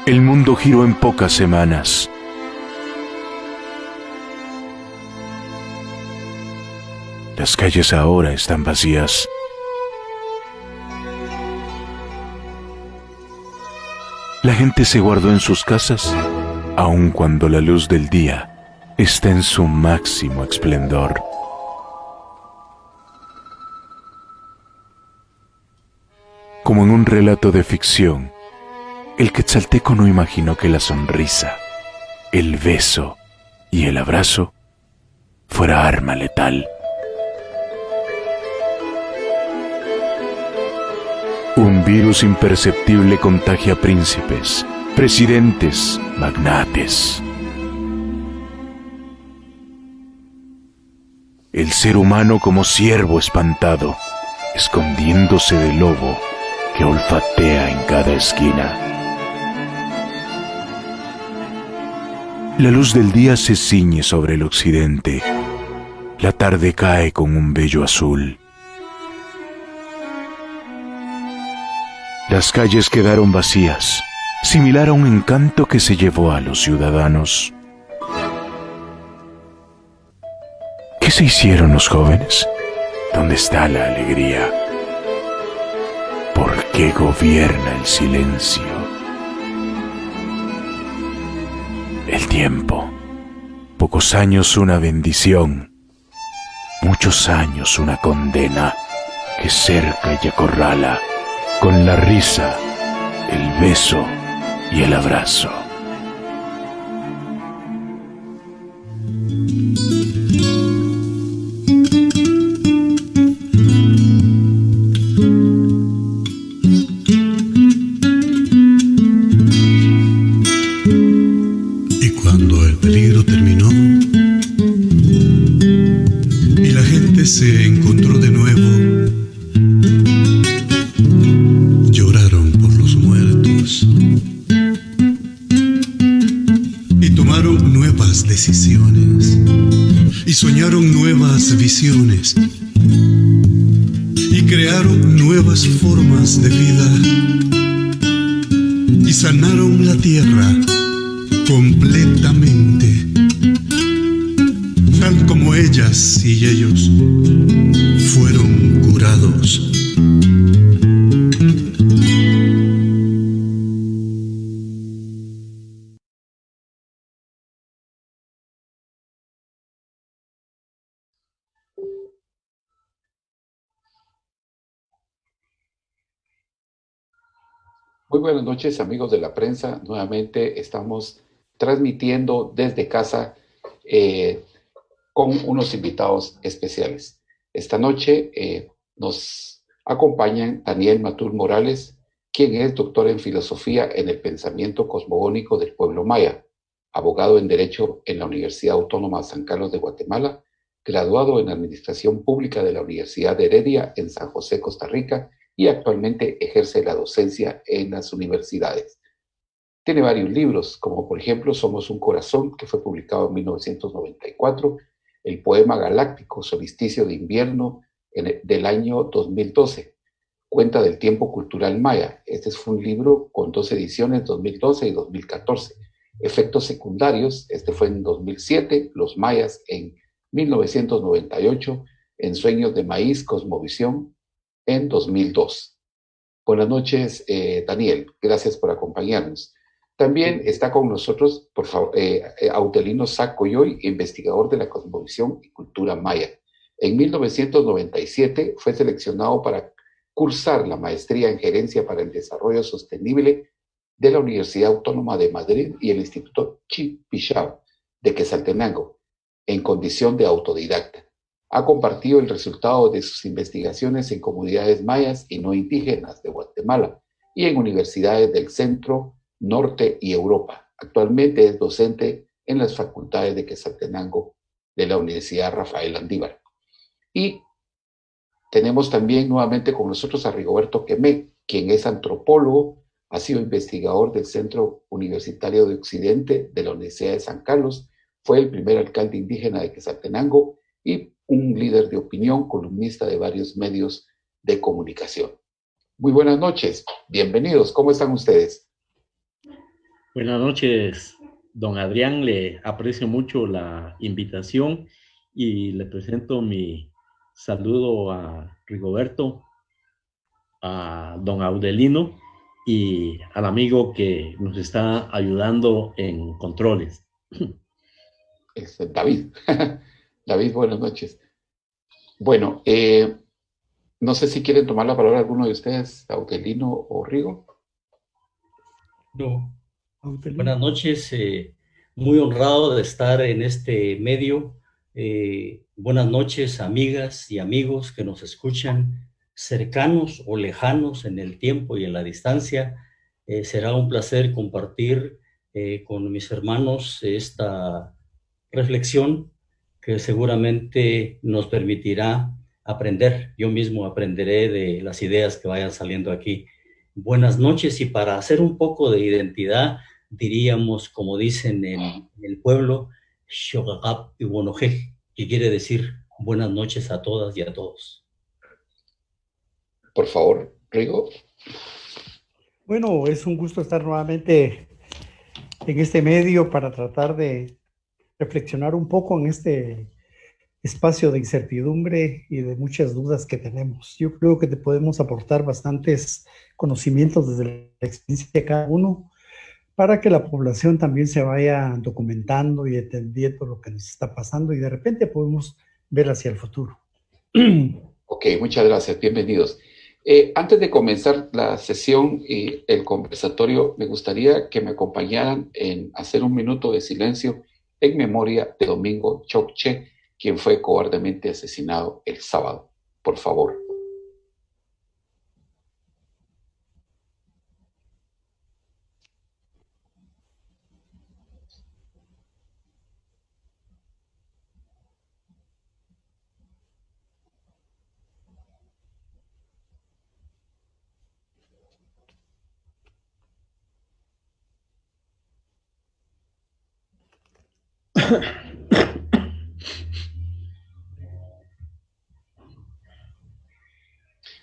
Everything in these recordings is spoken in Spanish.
El mundo giró en pocas semanas. Las calles ahora están vacías. La gente se guardó en sus casas, aun cuando la luz del día está en su máximo esplendor. Como en un relato de ficción, el quetzalteco no imaginó que la sonrisa, el beso y el abrazo fuera arma letal. Un virus imperceptible contagia príncipes, presidentes, magnates. El ser humano como ciervo espantado, escondiéndose del lobo que olfatea en cada esquina. La luz del día se ciñe sobre el occidente. La tarde cae con un bello azul. Las calles quedaron vacías, similar a un encanto que se llevó a los ciudadanos. ¿Qué se hicieron los jóvenes? ¿Dónde está la alegría? ¿Por qué gobierna el silencio? El tiempo. Pocos años una bendición, muchos años una condena que cerca y acorrala con la risa, el beso y el abrazo. Y cuando el peligro terminó y la gente se encontró de nuevo, lloraron por los muertos y tomaron nuevas decisiones y soñaron nuevas visiones y crearon nuevas formas de vida y sanaron la tierra completamente, tal como ellas y ellos fueron curados. Muy buenas noches, amigos de la prensa. Nuevamente estamos transmitiendo desde casa con unos invitados especiales. Esta noche nos acompañan Daniel Matul Morales, quien es doctor en filosofía en el pensamiento cosmogónico del pueblo maya, abogado en Derecho en la Universidad Autónoma de San Carlos de Guatemala, graduado en Administración Pública de la Universidad de Heredia en San José, Costa Rica, y actualmente ejerce la docencia en las universidades. Tiene varios libros, como por ejemplo Somos un Corazón, que fue publicado en 1994, el poema galáctico Solsticio de Invierno del año 2012, Cuenta del Tiempo Cultural Maya. Este fue un libro con 2 ediciones, 2012 y 2014. Efectos Secundarios, este fue en 2007, Los Mayas en 1998, En Sueños de Maíz, Cosmovisión, en 2002. Buenas noches, Daniel. Gracias por acompañarnos. También está con nosotros, por favor, Autelino Sacoyoy, investigador de la cosmovisión y cultura maya. En 1997 fue seleccionado para cursar la maestría en gerencia para el desarrollo sostenible de la Universidad Autónoma de Madrid y el Instituto Chipichao de Quetzaltenango, en condición de autodidacta. Ha compartido el resultado de sus investigaciones en comunidades mayas y no indígenas de Guatemala y en universidades del centro, norte y Europa. Actualmente es docente en las facultades de Quetzaltenango de la Universidad Rafael Andívar. Y tenemos también nuevamente con nosotros a Rigoberto Quemé, quien es antropólogo, ha sido investigador del Centro Universitario de Occidente de la Universidad de San Carlos, fue el primer alcalde indígena de Quetzaltenango y un líder de opinión, columnista de varios medios de comunicación. Muy buenas noches, bienvenidos, ¿cómo están ustedes? Buenas noches, don Adrián. Le aprecio mucho la invitación y le presento mi saludo a Rigoberto, a don Audelino y al amigo que nos está ayudando en controles. David. David, buenas noches. Bueno, no sé si quieren tomar la palabra alguno de ustedes, Audelino o Rigo. No. Buenas noches, muy honrado de estar en este medio. Buenas noches, amigas y amigos que nos escuchan, cercanos o lejanos en el tiempo y en la distancia. Será un placer compartir con mis hermanos esta reflexión que seguramente nos permitirá aprender. Yo mismo aprenderé de las ideas que vayan saliendo aquí. Buenas noches, y para hacer un poco de identidad, diríamos, como dicen en el pueblo, Shogagap y Wonoje, que quiere decir buenas noches a todas y a todos. Por favor, Rigo. Bueno, es un gusto estar nuevamente en este medio para tratar de reflexionar un poco en este espacio de incertidumbre y de muchas dudas que tenemos. Yo creo que te podemos aportar bastantes conocimientos desde la experiencia de cada uno para que la población también se vaya documentando y entendiendo lo que nos está pasando y de repente podemos ver hacia el futuro. Ok, muchas gracias, bienvenidos. Antes de comenzar la sesión y el conversatorio, me gustaría que me acompañaran en hacer un minuto de silencio en memoria de Domingo Chokche, quien fue cobardemente asesinado el sábado. Por favor.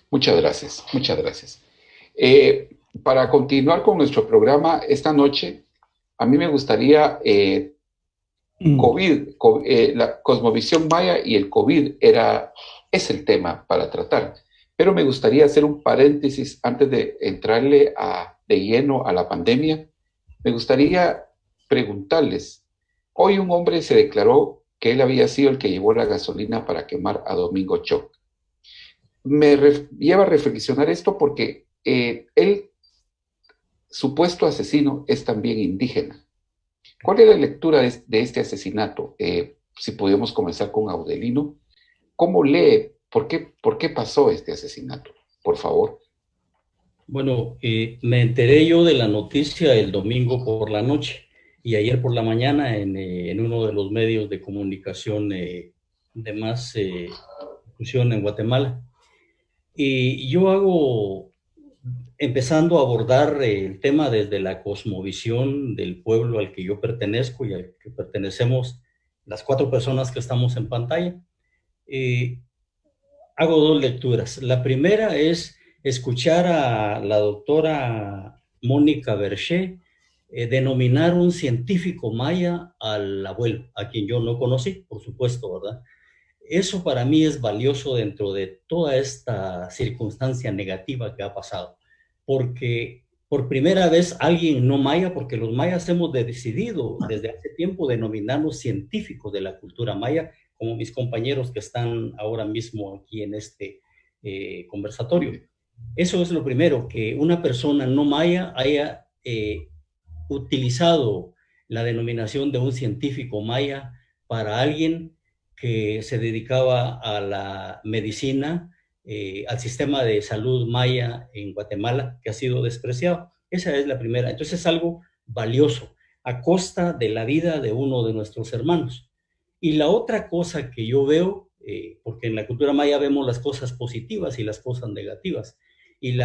Muchas gracias, muchas gracias. Para continuar con nuestro programa esta noche, a mí me gustaría la cosmovisión maya y el COVID es el tema para tratar. Pero me gustaría hacer un paréntesis antes de entrarle de lleno a la pandemia. Me gustaría preguntarles, hoy un hombre se declaró que él había sido el que llevó la gasolina para quemar a Domingo Choc. Me lleva a reflexionar esto porque el supuesto asesino es también indígena. ¿Cuál es la lectura de este asesinato? Si podemos comenzar con Audelino. ¿Cómo lee? ¿Por qué pasó este asesinato? Por favor. Bueno, me enteré yo de la noticia el domingo por la noche y ayer por la mañana en uno de los medios de comunicación de más difusión en Guatemala. Y yo empezando a abordar el tema desde la cosmovisión del pueblo al que yo pertenezco y al que pertenecemos las 4 personas que estamos en pantalla. Hago 2 lecturas. La primera es escuchar a la doctora Mónica Berché denominar un científico maya al abuelo, a quien yo no conocí, por supuesto, ¿verdad? Eso para mí es valioso dentro de toda esta circunstancia negativa que ha pasado, porque por primera vez alguien no maya, porque los mayas hemos decidido desde hace tiempo denominarnos científicos de la cultura maya, como mis compañeros que están ahora mismo aquí en este conversatorio. Eso es lo primero, que una persona no maya haya utilizado la denominación de un científico maya para alguien que se dedicaba a la medicina, al sistema de salud maya en Guatemala, que ha sido despreciado. Esa es la primera. Entonces es algo valioso, a costa de la vida de uno de nuestros hermanos. Y la otra cosa que yo veo, porque en la cultura maya vemos las cosas positivas y las cosas negativas, y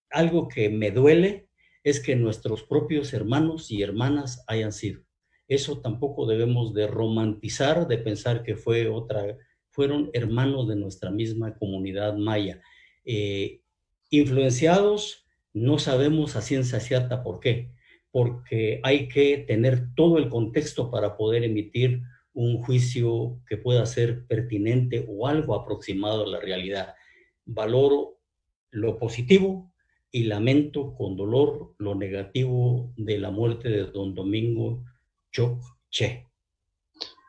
algo que me duele es que nuestros propios hermanos y hermanas hayan sido. Eso tampoco debemos de romantizar, de pensar que fueron hermanos de nuestra misma comunidad maya. Influenciados, no sabemos a ciencia cierta por qué, porque hay que tener todo el contexto para poder emitir un juicio que pueda ser pertinente o algo aproximado a la realidad. Valoro lo positivo y lamento con dolor lo negativo de la muerte de don Domingo Choc Che.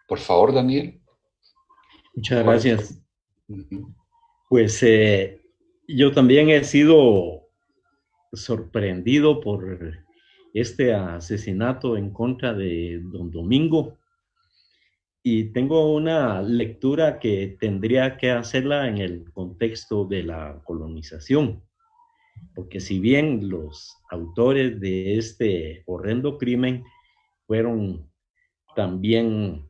Por favor, Daniel. Muchas gracias. Ujú. Pues yo también he sido sorprendido por este asesinato en contra de don Domingo, y tengo una lectura que tendría que hacerla en el contexto de la colonización, porque si bien los autores de este horrendo crimen fueron también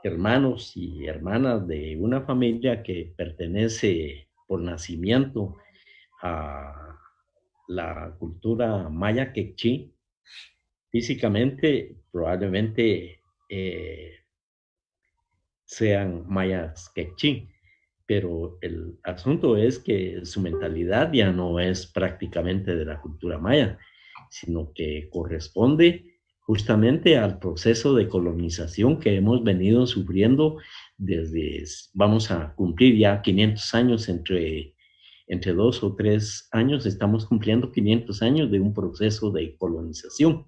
hermanos y hermanas de una familia que pertenece por nacimiento a la cultura maya quechí, físicamente probablemente sean mayas quechí, pero el asunto es que su mentalidad ya no es prácticamente de la cultura maya, sino que corresponde justamente al proceso de colonización que hemos venido sufriendo desde, vamos a cumplir ya 500 años, entre 2 o 3 años estamos cumpliendo 500 años de un proceso de colonización,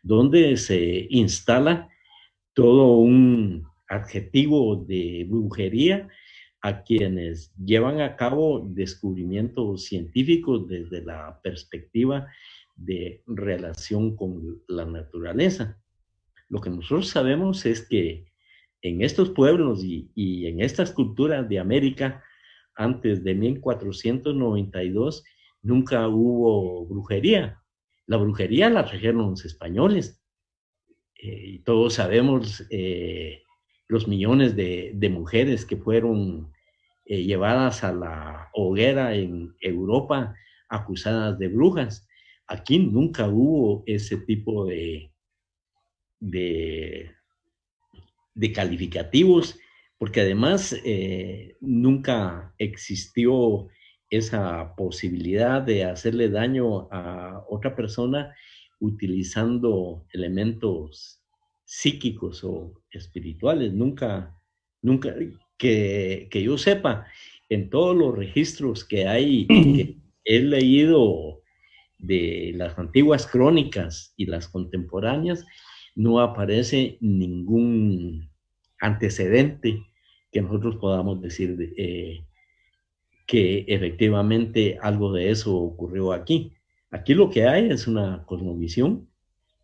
donde se instala todo un adjetivo de brujería a quienes llevan a cabo descubrimientos científicos desde la perspectiva de relación con la naturaleza. Lo que nosotros sabemos es que en estos pueblos y en estas culturas de América, antes de 1492, nunca hubo brujería. La brujería la trajeron los españoles. Y todos sabemos los millones de mujeres que fueron llevadas a la hoguera en Europa acusadas de brujas. Aquí nunca hubo ese tipo de, de calificativos, porque además nunca existió esa posibilidad de hacerle daño a otra persona utilizando elementos psíquicos o espirituales. Nunca que yo sepa, en todos los registros que hay, que he leído de las antiguas crónicas y las contemporáneas, no aparece ningún antecedente que nosotros podamos decir que efectivamente algo de eso ocurrió aquí. Aquí lo que hay es una cosmovisión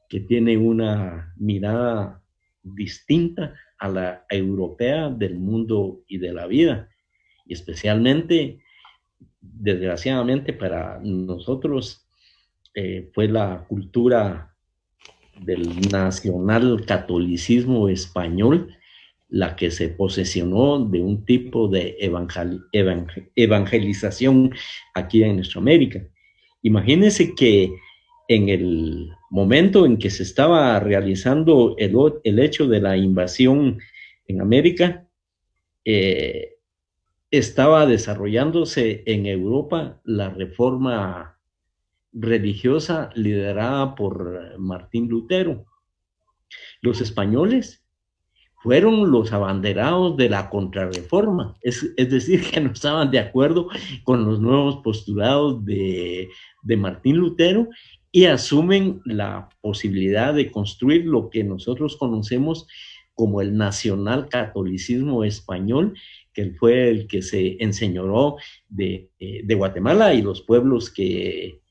que tiene una mirada distinta a la europea del mundo y de la vida, y especialmente, desgraciadamente para nosotros, fue la cultura del nacional catolicismo español la que se posesionó de un tipo de evangelización aquí en nuestra América. Imagínense que en el momento en que se estaba realizando el hecho de la invasión en América, estaba desarrollándose en Europa la reforma religiosa liderada por Martín Lutero. Los españoles fueron los abanderados de la contrarreforma, es decir, que no estaban de acuerdo con los nuevos postulados de Martín Lutero, y asumen la posibilidad de construir lo que nosotros conocemos como el nacional catolicismo español, que fue el que se enseñoró de Guatemala y los pueblos que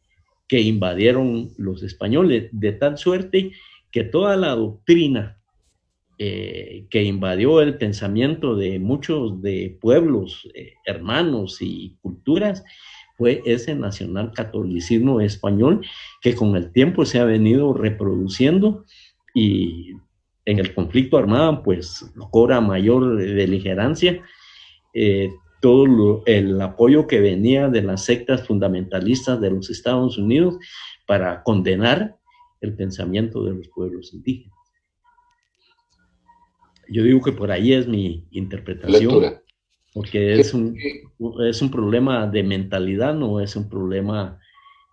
invadieron los españoles, de tal suerte que toda la doctrina que invadió el pensamiento de muchos de pueblos hermanos y culturas fue ese nacional catolicismo español, que con el tiempo se ha venido reproduciendo, y en el conflicto armado pues cobra mayor beligerancia. Todo el apoyo que venía de las sectas fundamentalistas de los Estados Unidos para condenar el pensamiento de los pueblos indígenas. Yo digo que por ahí es mi interpretación, lectura, porque es un problema de mentalidad, no es un problema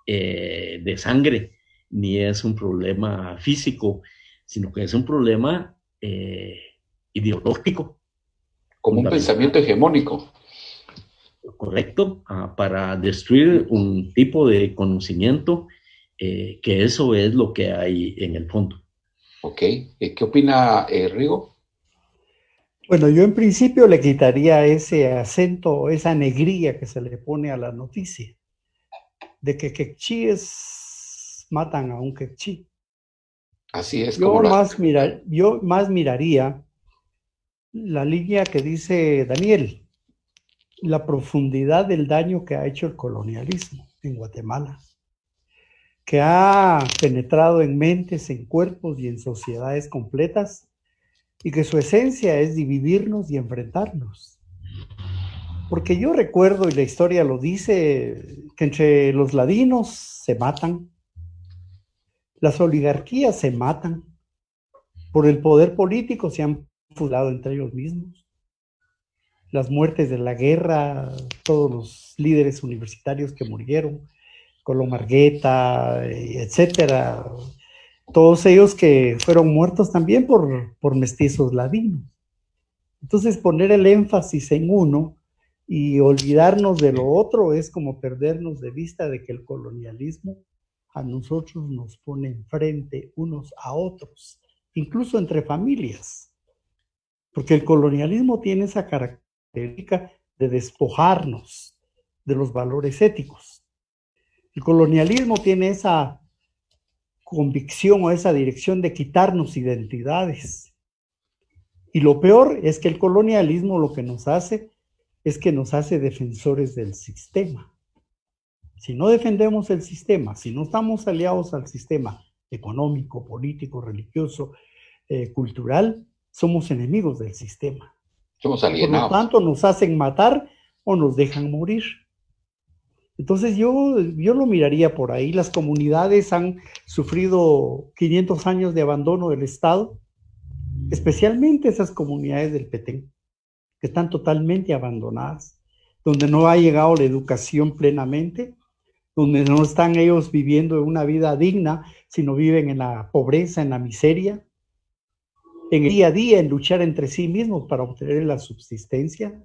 de sangre, ni es un problema físico, sino que es un problema ideológico. Como un pensamiento hegemónico. Correcto, para destruir un tipo de conocimiento, que eso es lo que hay en el fondo. Ok, ¿qué opina Rigo? Bueno, yo en principio le quitaría ese acento, esa negría que se le pone a la noticia, de que quechíes matan a un quechí. Así es. Yo más miraría la línea que dice Daniel, la profundidad del daño que ha hecho el colonialismo en Guatemala, que ha penetrado en mentes, en cuerpos y en sociedades completas, y que su esencia es dividirnos y enfrentarnos. Porque yo recuerdo, y la historia lo dice, que entre los ladinos se matan, las oligarquías se matan, por el poder político se han fusillado entre ellos mismos. Las muertes de la guerra, todos los líderes universitarios que murieron, Colón Margueta, etcétera, todos ellos que fueron muertos también por mestizos ladinos. Entonces, poner el énfasis en uno y olvidarnos de lo otro es como perdernos de vista de que el colonialismo a nosotros nos pone enfrente unos a otros, incluso entre familias, porque el colonialismo tiene esa característica de despojarnos de los valores éticos. El colonialismo tiene esa convicción o esa dirección de quitarnos identidades. Y lo peor es que el colonialismo lo que nos hace es que nos hace defensores del sistema. Si no defendemos el sistema, si no estamos aliados al sistema económico, político, religioso, cultural, somos enemigos del sistema. Somos alienados. Por lo tanto, nos hacen matar o nos dejan morir. Entonces yo lo miraría por ahí. Las comunidades han sufrido 500 años de abandono del Estado, especialmente esas comunidades del Petén, que están totalmente abandonadas, donde no ha llegado la educación plenamente, donde no están ellos viviendo una vida digna, sino viven en la pobreza, en la miseria, en el día a día, en luchar entre sí mismos para obtener la subsistencia.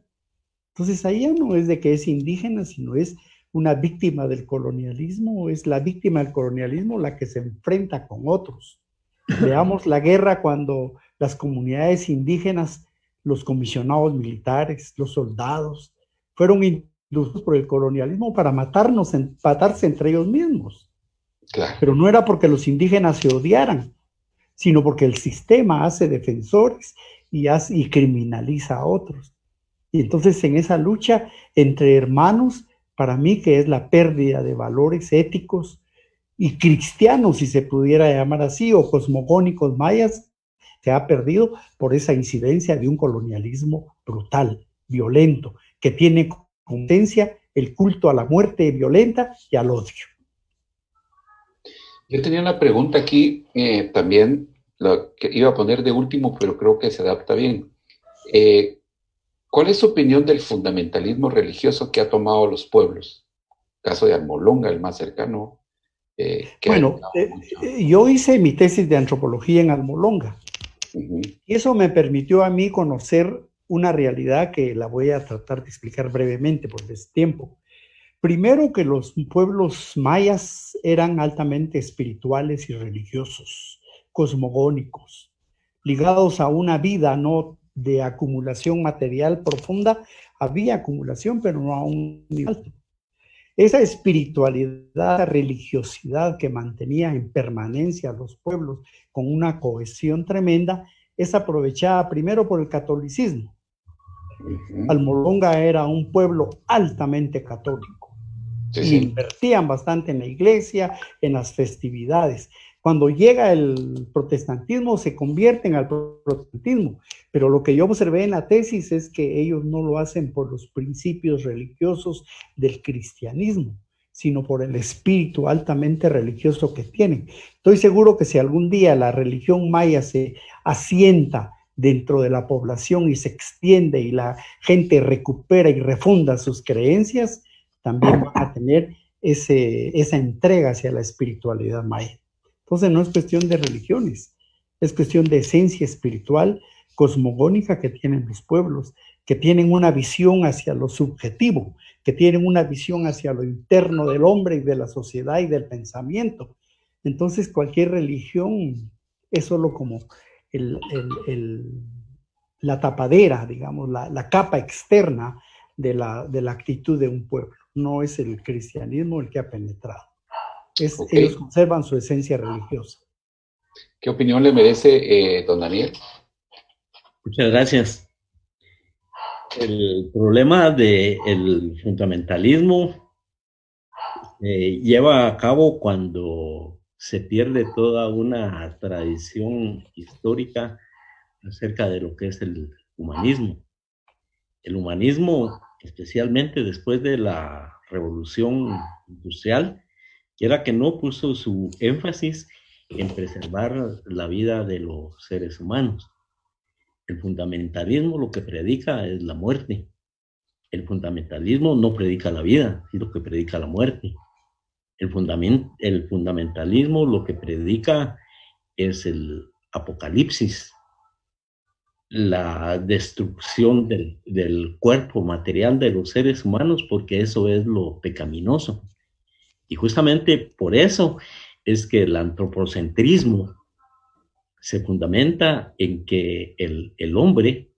Entonces ahí ya no es de que es indígena, sino es una víctima del colonialismo, es la víctima del colonialismo la que se enfrenta con otros. Veamos la guerra cuando las comunidades indígenas, los comisionados militares, los soldados, fueron inducidos por el colonialismo para matarse entre ellos mismos. Claro. Pero no era porque los indígenas se odiaran, sino porque el sistema hace defensores y criminaliza a otros. Y entonces en esa lucha entre hermanos, para mí que es la pérdida de valores éticos y cristianos, si se pudiera llamar así, o cosmogónicos mayas, se ha perdido por esa incidencia de un colonialismo brutal, violento, que tiene como tendencia el culto a la muerte violenta y al odio. Yo tenía una pregunta aquí, también, la que iba a poner de último, pero creo que se adapta bien. ¿Cuál es su opinión del fundamentalismo religioso que ha tomado los pueblos? Caso de Almolonga, el más cercano. Bueno, yo hice mi tesis de antropología en Almolonga. Y eso me permitió a mí conocer una realidad que la voy a tratar de explicar brevemente por este tiempo. Primero, que los pueblos mayas eran altamente espirituales y religiosos, cosmogónicos, ligados a una vida no de acumulación material profunda. Había acumulación, pero no a un nivel alto. Esa espiritualidad, religiosidad que mantenía en permanencia a los pueblos con una cohesión tremenda, es aprovechada primero por el catolicismo. Almolonga era un pueblo altamente católico. Sí. Invertían bastante en la iglesia, en las festividades. Cuando llega el protestantismo, se convierten al protestantismo. Pero lo que yo observé en la tesis es que ellos no lo hacen por los principios religiosos del cristianismo, sino por el espíritu altamente religioso que tienen. Estoy seguro que si algún día la religión maya se asienta dentro de la población y se extiende y la gente recupera y refunda sus creencias, también van a tener esa entrega hacia la espiritualidad maya. Entonces no es cuestión de religiones, es cuestión de esencia espiritual, cosmogónica que tienen los pueblos, que tienen una visión hacia lo subjetivo, que tienen una visión hacia lo interno del hombre y de la sociedad y del pensamiento. Entonces cualquier religión es solo como la tapadera, digamos, la capa externa de la actitud de un pueblo. No es el cristianismo el que ha penetrado. Ellos conservan su esencia religiosa. ¿Qué opinión le merece don Daniel? Muchas gracias. El problema del fundamentalismo lleva a cabo cuando se pierde toda una tradición histórica acerca de lo que es el humanismo. El humanismo, especialmente después de la Revolución Industrial, quiera que no, puso su énfasis en preservar la vida de los seres humanos. El fundamentalismo lo que predica es la muerte. El fundamentalismo no predica la vida, sino que predica la muerte. El fundamentalismo lo que predica es el apocalipsis, la destrucción del cuerpo material de los seres humanos, porque eso es lo pecaminoso. Y justamente por eso es que el antropocentrismo se fundamenta en que el hombre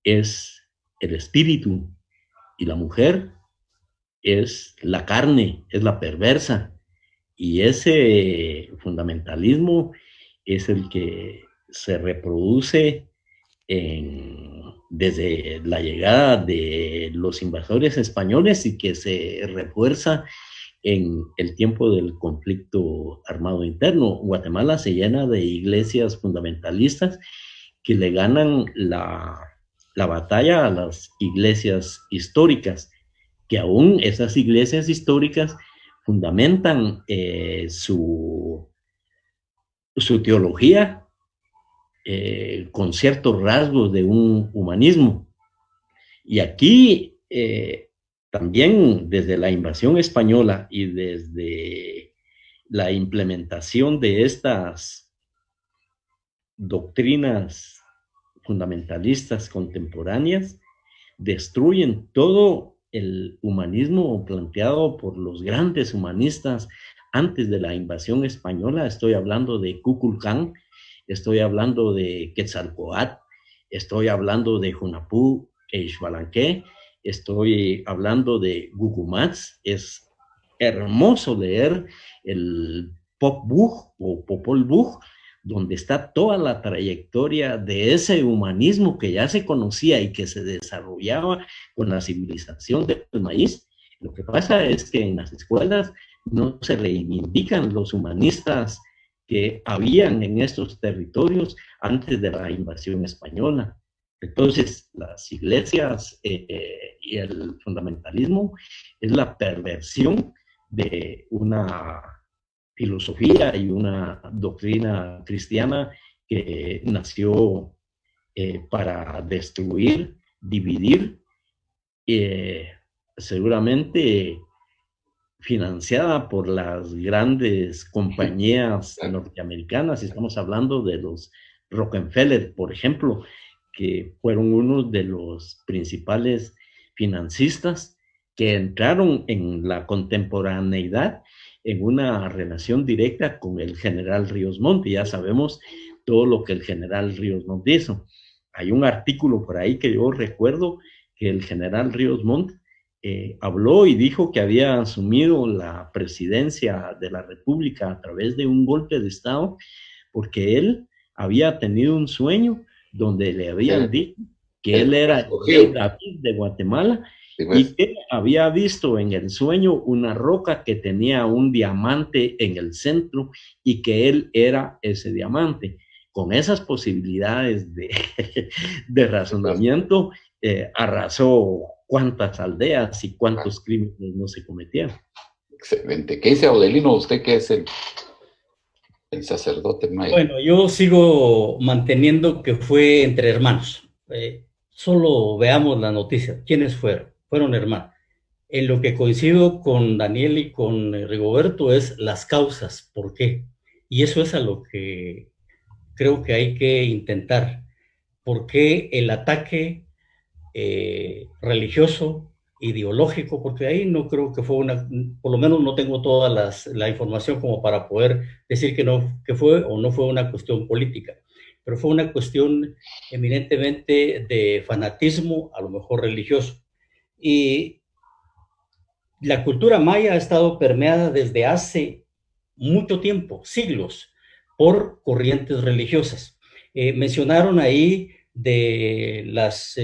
es el espíritu y la mujer es la carne, es la perversa. Y ese fundamentalismo es el que se reproduce desde la llegada de los invasores españoles y que se refuerza en el tiempo del conflicto armado interno. Guatemala se llena de iglesias fundamentalistas que le ganan la batalla a las iglesias históricas, que aún esas iglesias históricas fundamentan su teología con ciertos rasgos de un humanismo. Y aquí también desde la invasión española y desde la implementación de estas doctrinas fundamentalistas contemporáneas, destruyen todo el humanismo planteado por los grandes humanistas antes de la invasión española. Estoy hablando de Kukulcán, estoy hablando de Quetzalcóatl, estoy hablando de Hunahpu e Xbalanque, estoy hablando de Gucumatz. Es hermoso leer el Pop Vuh o Popol Vuh, donde está toda la trayectoria de ese humanismo que ya se conocía y que se desarrollaba con la civilización del maíz. Lo que pasa es que en las escuelas no se reivindican los humanistas que habían en estos territorios antes de la invasión española. Entonces, las iglesias y el fundamentalismo es la perversión de una filosofía y una doctrina cristiana que nació para destruir, dividir, seguramente financiada por las grandes compañías norteamericanas. Estamos hablando de los Rockefeller, por ejemplo, que fueron uno de los principales financistas que entraron en la contemporaneidad en una relación directa con el general Ríos Montt. Ya sabemos todo lo que el general Ríos Montt hizo. Hay un artículo por ahí que yo recuerdo que el general Ríos Montt habló y dijo que había asumido la presidencia de la República a través de un golpe de Estado porque él había tenido un sueño donde le habían dicho que él era el rey David de Guatemala y que había visto en el sueño una roca que tenía un diamante en el centro y que él era ese diamante. Con esas posibilidades de razonamiento, arrasó cuántas aldeas y cuántos crímenes no se cometieron. Excelente. ¿Qué dice Audelino, usted que es el sacerdote maya? Bueno, yo sigo manteniendo que fue entre hermanos. Solo veamos la noticia. ¿Quiénes fueron? Fueron hermanos. En lo que coincido con Daniel y con Rigoberto es las causas. ¿Por qué? Y eso es a lo que creo que hay que intentar. ¿Por qué el ataque religioso, ideológico? Porque ahí no creo que fue por lo menos no tengo toda la información como para poder decir que fue o no fue una cuestión política, pero fue una cuestión eminentemente de fanatismo, a lo mejor religioso. Y la cultura maya ha estado permeada desde hace mucho tiempo, siglos, por corrientes religiosas. Mencionaron ahí de las,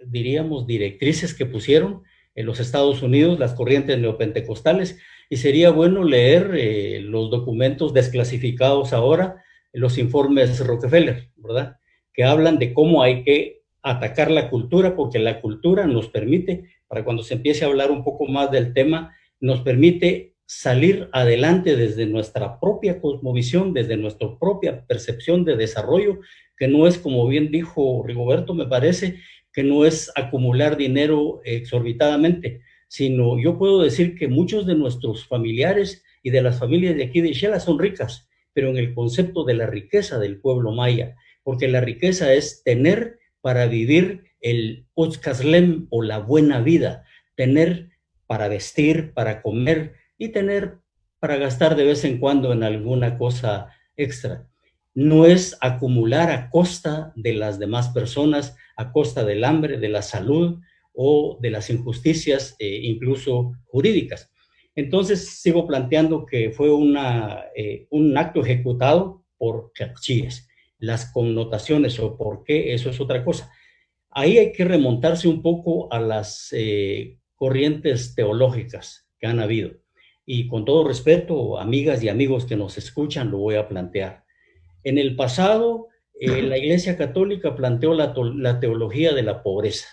diríamos, directrices que pusieron en los Estados Unidos, las corrientes neopentecostales, y sería bueno leer los documentos desclasificados ahora, los informes Rockefeller, ¿verdad? Que hablan de cómo hay que atacar la cultura, porque la cultura nos permite, para cuando se empiece a hablar un poco más del tema, nos permite salir adelante desde nuestra propia cosmovisión, desde nuestra propia percepción de desarrollo, que no es, como bien dijo Rigoberto, me parece, que no es acumular dinero exorbitadamente, sino yo puedo decir que muchos de nuestros familiares y de las familias de aquí de Xela son ricas, pero en el concepto de la riqueza del pueblo maya, porque la riqueza es tener para vivir el Otzcaslem o la buena vida, tener para vestir, para comer y tener para gastar de vez en cuando en alguna cosa extra. No es acumular a costa de las demás personas, a costa del hambre, de la salud o de las injusticias, incluso jurídicas. Entonces sigo planteando que fue un acto ejecutado por chachíes. Las connotaciones o por qué, eso es otra cosa. Ahí hay que remontarse un poco a las corrientes teológicas que han habido. Y con todo respeto, amigas y amigos que nos escuchan, lo voy a plantear. En el pasado, la Iglesia Católica planteó la teología de la pobreza.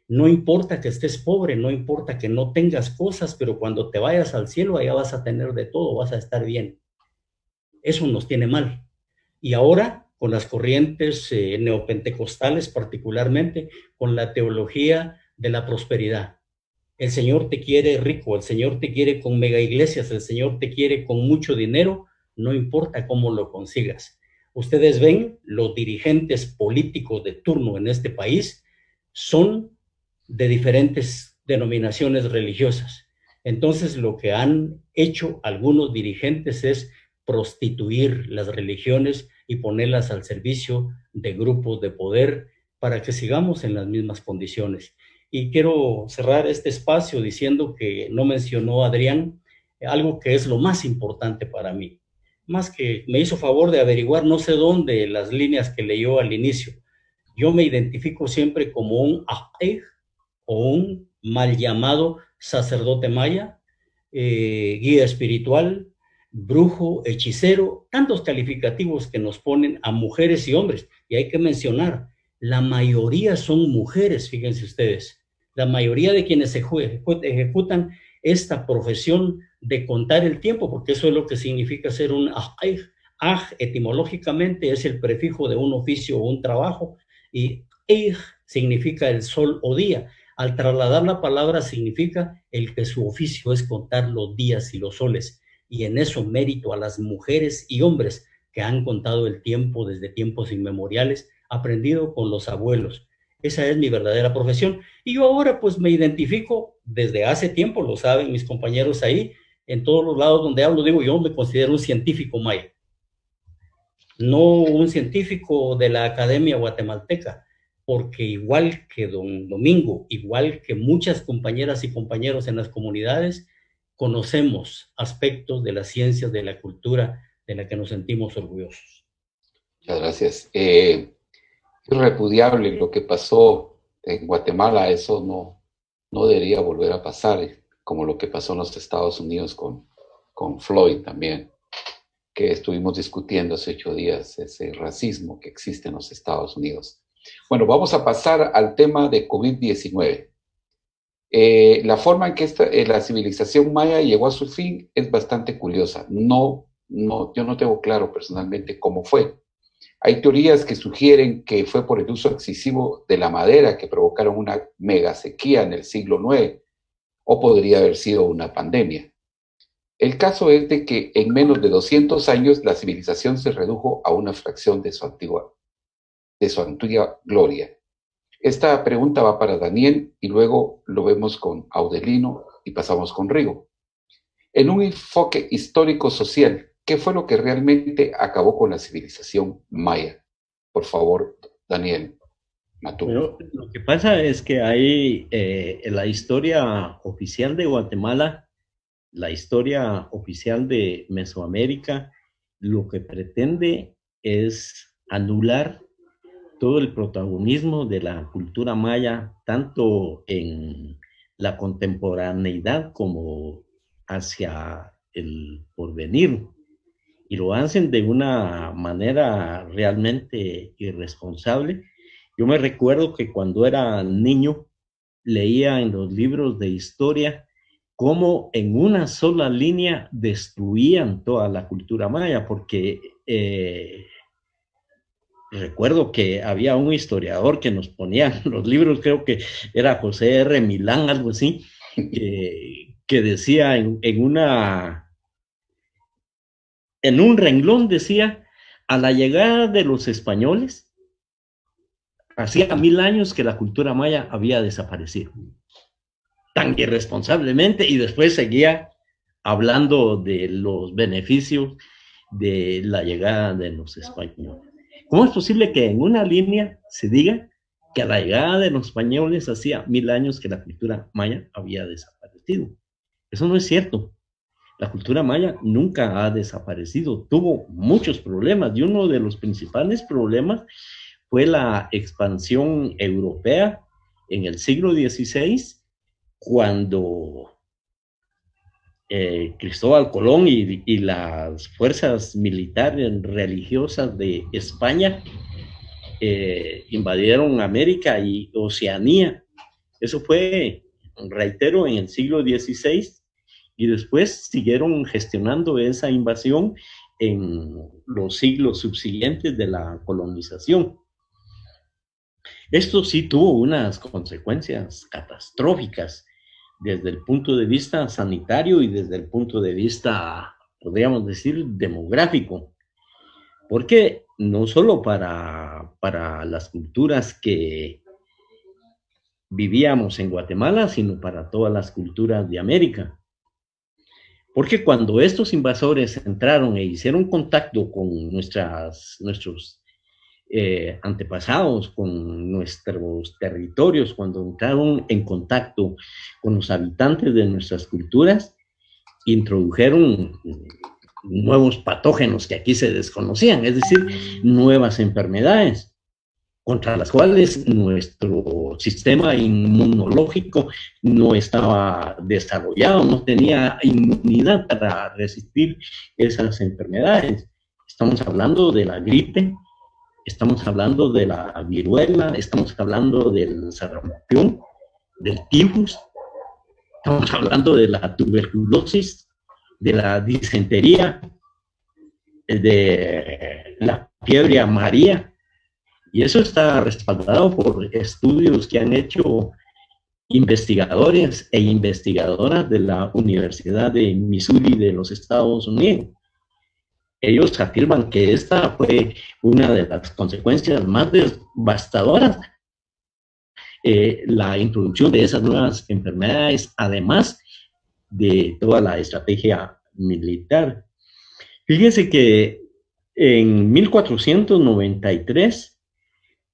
No importa que estés pobre, no importa que no tengas cosas, pero cuando te vayas al cielo, allá vas a tener de todo, vas a estar bien. Eso nos tiene mal. Y ahora, con las corrientes neopentecostales particularmente, con la teología de la prosperidad. El Señor te quiere rico, el Señor te quiere con mega iglesias, el Señor te quiere con mucho dinero, no importa cómo lo consigas. Ustedes ven, los dirigentes políticos de turno en este país son de diferentes denominaciones religiosas. Entonces, lo que han hecho algunos dirigentes es prostituir las religiones y ponerlas al servicio de grupos de poder para que sigamos en las mismas condiciones. Y quiero cerrar este espacio diciendo que no mencionó Adrián algo que es lo más importante para mí. Más que me hizo favor de averiguar no sé dónde las líneas que leyó al inicio. Yo me identifico siempre como un ahej o un mal llamado sacerdote maya, guía espiritual, brujo, hechicero, tantos calificativos que nos ponen a mujeres y hombres. Y hay que mencionar, la mayoría son mujeres, fíjense ustedes. La mayoría de quienes ejecutan esta profesión de contar el tiempo, porque eso es lo que significa ser un ahej. Aj etimológicamente es el prefijo de un oficio o un trabajo, y ej significa el sol o día. Al trasladar la palabra significa el que su oficio es contar los días y los soles, y en eso mérito a las mujeres y hombres que han contado el tiempo desde tiempos inmemoriales, aprendido con los abuelos. Esa es mi verdadera profesión. Y yo ahora pues me identifico desde hace tiempo, lo saben mis compañeros ahí, en todos los lados donde hablo, digo, yo me considero un científico maya. No un científico de la Academia Guatemalteca, porque igual que don Domingo, igual que muchas compañeras y compañeros en las comunidades, conocemos aspectos de las ciencias, de la cultura, de la que nos sentimos orgullosos. Muchas gracias. Es repudiable lo que pasó en Guatemala, eso no debería volver a pasar, como lo que pasó en los Estados Unidos con Floyd también, que estuvimos discutiendo hace 8 días, ese racismo que existe en los Estados Unidos. Bueno, vamos a pasar al tema de COVID-19. La forma en que la civilización maya llegó a su fin es bastante curiosa. Yo no tengo claro personalmente cómo fue. Hay teorías que sugieren que fue por el uso excesivo de la madera que provocaron una mega sequía en el siglo IX, o podría haber sido una pandemia. El caso es de que en menos de 200 años la civilización se redujo a una fracción de su antigua gloria. Esta pregunta va para Daniel y luego lo vemos con Audelino y pasamos con Rigo. En un enfoque histórico-social, ¿qué fue lo que realmente acabó con la civilización maya? Por favor, Daniel Matú. Pero lo que pasa es que hay en la historia oficial de Guatemala, la historia oficial de Mesoamérica, lo que pretende es anular todo el protagonismo de la cultura maya, tanto en la contemporaneidad como hacia el porvenir. Y lo hacen de una manera realmente irresponsable. Yo me recuerdo que cuando era niño leía en los libros de historia cómo en una sola línea destruían toda la cultura maya, porque recuerdo que había un historiador que nos ponía en los libros, creo que era José R. Milán, algo así, que decía en un renglón, decía, a la llegada de los españoles, hacía 1000 años que la cultura maya había desaparecido, tan irresponsablemente, y después seguía hablando de los beneficios de la llegada de los españoles. ¿Cómo es posible que en una línea se diga que a la llegada de los españoles hacía 1000 años que la cultura maya había desaparecido? Eso no es cierto. La cultura maya nunca ha desaparecido, tuvo muchos problemas, y uno de los principales problemas fue la expansión europea en el siglo XVI, cuando Cristóbal Colón y las fuerzas militares religiosas de España invadieron América y Oceanía. Eso fue, reitero, en el siglo XVI, y después siguieron gestionando esa invasión en los siglos subsiguientes de la colonización. Esto sí tuvo unas consecuencias catastróficas desde el punto de vista sanitario y desde el punto de vista, podríamos decir, demográfico, porque no solo para las culturas que vivíamos en Guatemala, sino para todas las culturas de América. Porque cuando estos invasores entraron e hicieron contacto con nuestros antepasados, con nuestros territorios, cuando entraron en contacto con los habitantes de nuestras culturas, introdujeron nuevos patógenos que aquí se desconocían, es decir, nuevas enfermedades contra las cuales nuestro sistema inmunológico no estaba desarrollado, no tenía inmunidad para resistir esas enfermedades. Estamos hablando de la gripe, estamos hablando de la viruela, estamos hablando del sarampión, del tifus, estamos hablando de la tuberculosis, de la disentería, de la fiebre amarilla. Y eso está respaldado por estudios que han hecho investigadores e investigadoras de la Universidad de Missouri de los Estados Unidos. Ellos afirman que esta fue una de las consecuencias más devastadoras, la introducción de esas nuevas enfermedades, además de toda la estrategia militar. Fíjense que en 1493,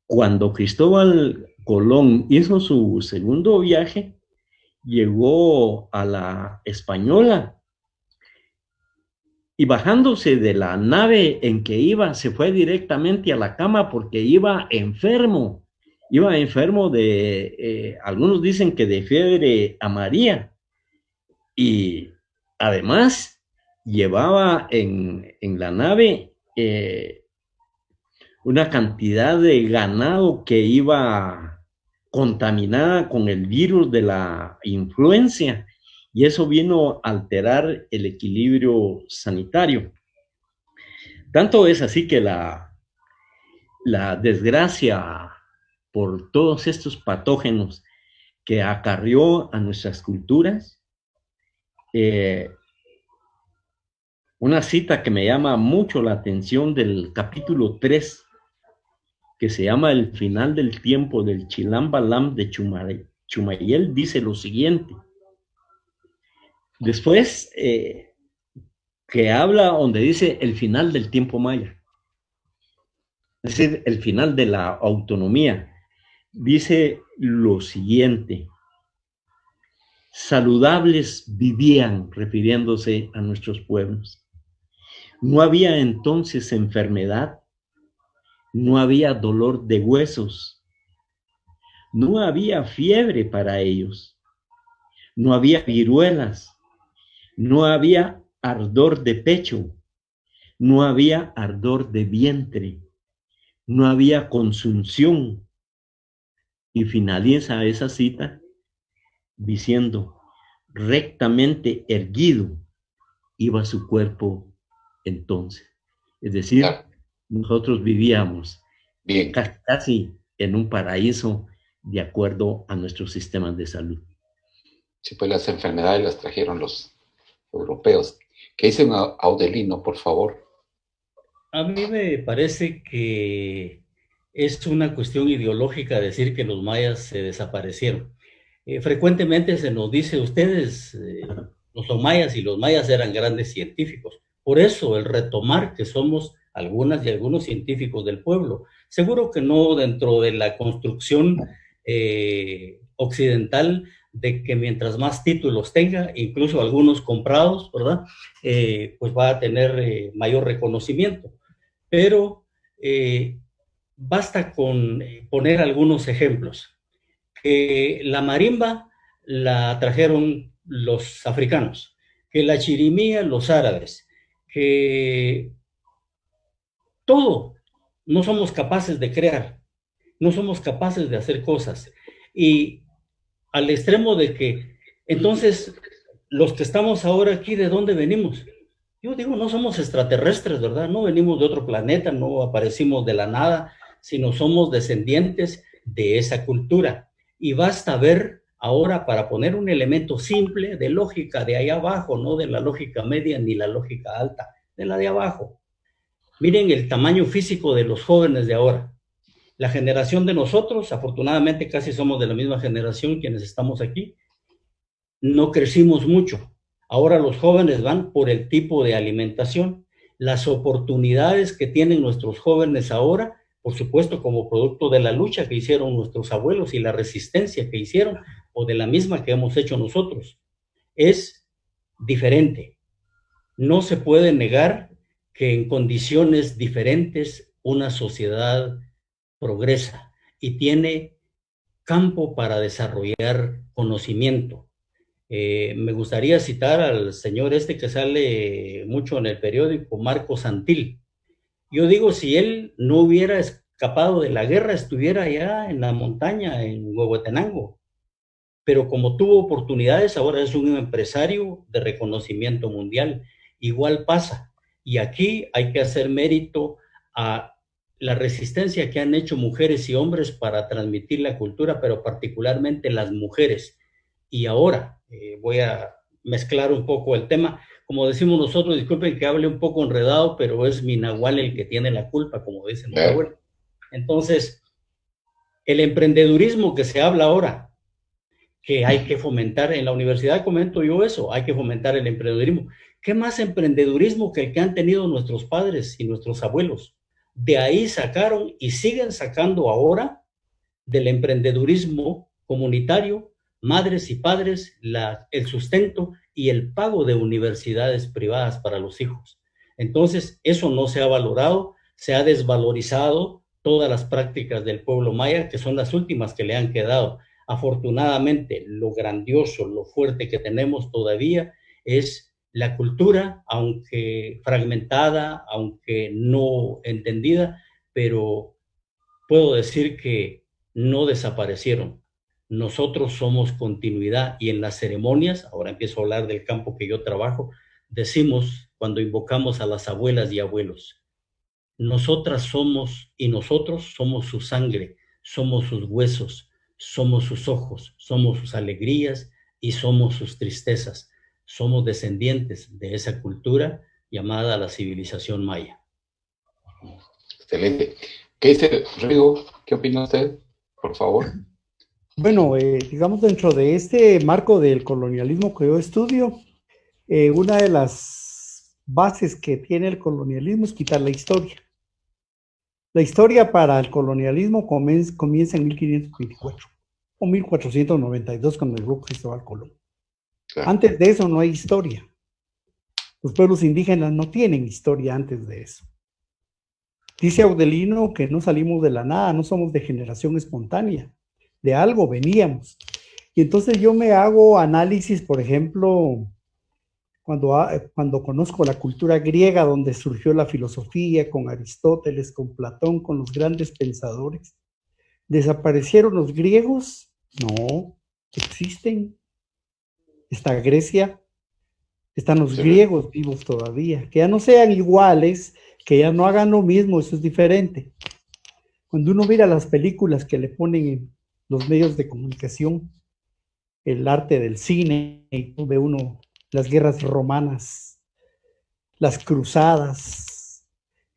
cuando Cristóbal Colón hizo su segundo viaje, llegó a la Española y bajándose de la nave en que iba, se fue directamente a la cama porque iba enfermo de, algunos dicen que de fiebre amarilla, y además llevaba en la nave una cantidad de ganado que iba contaminada con el virus de la influenza, y eso vino a alterar el equilibrio sanitario. Tanto es así que la desgracia por todos estos patógenos que acarrió a nuestras culturas una cita que me llama mucho la atención del capítulo 3, que se llama El final del tiempo, del Chilam Balam de Chumayel, dice lo siguiente. Después, que habla donde dice el final del tiempo maya, es decir, el final de la autonomía, dice lo siguiente: saludables vivían, refiriéndose a nuestros pueblos. No había entonces enfermedad, no había dolor de huesos, no había fiebre para ellos, no había viruelas, no había ardor de pecho, no había ardor de vientre, no había consunción. Y finaliza esa cita diciendo: rectamente erguido iba su cuerpo entonces. Es decir, Claro. nosotros vivíamos Bien. casi en un paraíso de acuerdo a nuestros sistemas de salud. Sí, pues las enfermedades las trajeron los europeos. ¿Qué dicen, Audelino, por favor? A mí me parece que es una cuestión ideológica decir que los mayas se desaparecieron. Frecuentemente se nos dice, ustedes no son mayas, y los mayas eran grandes científicos. Por eso el retomar que somos algunas y algunos científicos del pueblo. Seguro que no dentro de la construcción occidental de que mientras más títulos tenga, incluso algunos comprados, ¿verdad? Pues va a tener mayor reconocimiento. Pero basta con poner algunos ejemplos. Que la marimba la trajeron los africanos, que la chirimía los árabes, que todo no somos capaces de crear, no somos capaces de hacer cosas. Y al extremo de que, entonces, los que estamos ahora aquí, ¿de dónde venimos? Yo digo, no somos extraterrestres, ¿verdad? No venimos de otro planeta, no aparecimos de la nada, sino somos descendientes de esa cultura. Y basta ver ahora, para poner un elemento simple de lógica de ahí abajo, no de la lógica media ni la lógica alta, de la de abajo. Miren el tamaño físico de los jóvenes de ahora. La generación de nosotros, afortunadamente casi somos de la misma generación quienes estamos aquí, no crecimos mucho. Ahora los jóvenes van por el tipo de alimentación. Las oportunidades que tienen nuestros jóvenes ahora, por supuesto, como producto de la lucha que hicieron nuestros abuelos y la resistencia que hicieron, o de la misma que hemos hecho nosotros, es diferente. No se puede negar que en condiciones diferentes una sociedad progresa y tiene campo para desarrollar conocimiento. Me gustaría citar al señor este que sale mucho en el periódico, Marco Santil. Yo digo, si él no hubiera escapado de la guerra, estuviera allá en la montaña, en Huehuetenango. Pero como tuvo oportunidades, ahora es un empresario de reconocimiento mundial. Igual pasa. Y aquí hay que hacer mérito a la resistencia que han hecho mujeres y hombres para transmitir la cultura, pero particularmente las mujeres. Y ahora voy a mezclar un poco el tema. Como decimos nosotros, disculpen que hable un poco enredado, pero es mi nahual el que tiene la culpa, como dicen los abuelos. Entonces, el emprendedurismo que se habla ahora, que hay que fomentar, en la universidad comento yo eso, hay que fomentar el emprendedurismo. ¿Qué más emprendedurismo que el que han tenido nuestros padres y nuestros abuelos? De ahí sacaron y siguen sacando ahora del emprendedurismo comunitario, madres y padres, el sustento y el pago de universidades privadas para los hijos. Entonces, eso no se ha valorado, se ha desvalorizado todas las prácticas del pueblo maya, que son las últimas que le han quedado. Afortunadamente, lo grandioso, lo fuerte que tenemos todavía es la cultura, aunque fragmentada, aunque no entendida, pero puedo decir que no desaparecieron. Nosotros somos continuidad y en las ceremonias, ahora empiezo a hablar del campo que yo trabajo, decimos cuando invocamos a las abuelas y abuelos, nosotras somos y nosotros somos su sangre, somos sus huesos, somos sus ojos, somos sus alegrías y somos sus tristezas. Somos descendientes de esa cultura llamada la civilización maya. Excelente. ¿Qué dice Rigo? ¿Qué opina usted? Por favor. Bueno, digamos, dentro de este marco del colonialismo que yo estudio, una de las bases que tiene el colonialismo es quitar la historia. La historia para el colonialismo comienza en 1524 o 1492 cuando llegó Cristóbal Colón. Claro. Antes de eso no hay historia. Los pueblos indígenas no tienen historia antes de eso. Dice Audelino que no salimos de la nada, no somos de generación espontánea, de algo veníamos. Y entonces yo me hago análisis, por ejemplo, cuando conozco la cultura griega, donde surgió la filosofía con Aristóteles, con Platón, con los grandes pensadores. ¿Desaparecieron los griegos? No, existen. Está Grecia, están los griegos vivos todavía. Que ya no sean iguales, que ya no hagan lo mismo, eso es diferente. Cuando uno mira las películas que le ponen en los medios de comunicación, el arte del cine, y ve uno las guerras romanas, las cruzadas,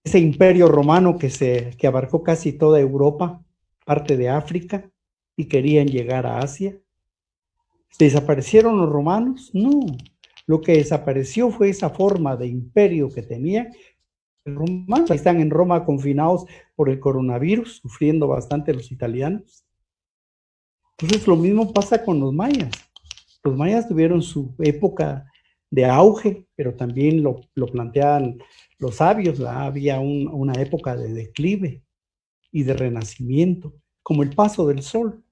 ese imperio romano que abarcó casi toda Europa, parte de África, y querían llegar a Asia. ¿Desaparecieron los romanos? No. Lo que desapareció fue esa forma de imperio que tenían los romanos. Están en Roma confinados por el coronavirus, sufriendo bastante los italianos. Entonces lo mismo pasa con los mayas. Los mayas tuvieron su época de auge, pero también lo planteaban los sabios. Había una época de declive y de renacimiento, como el paso del sol.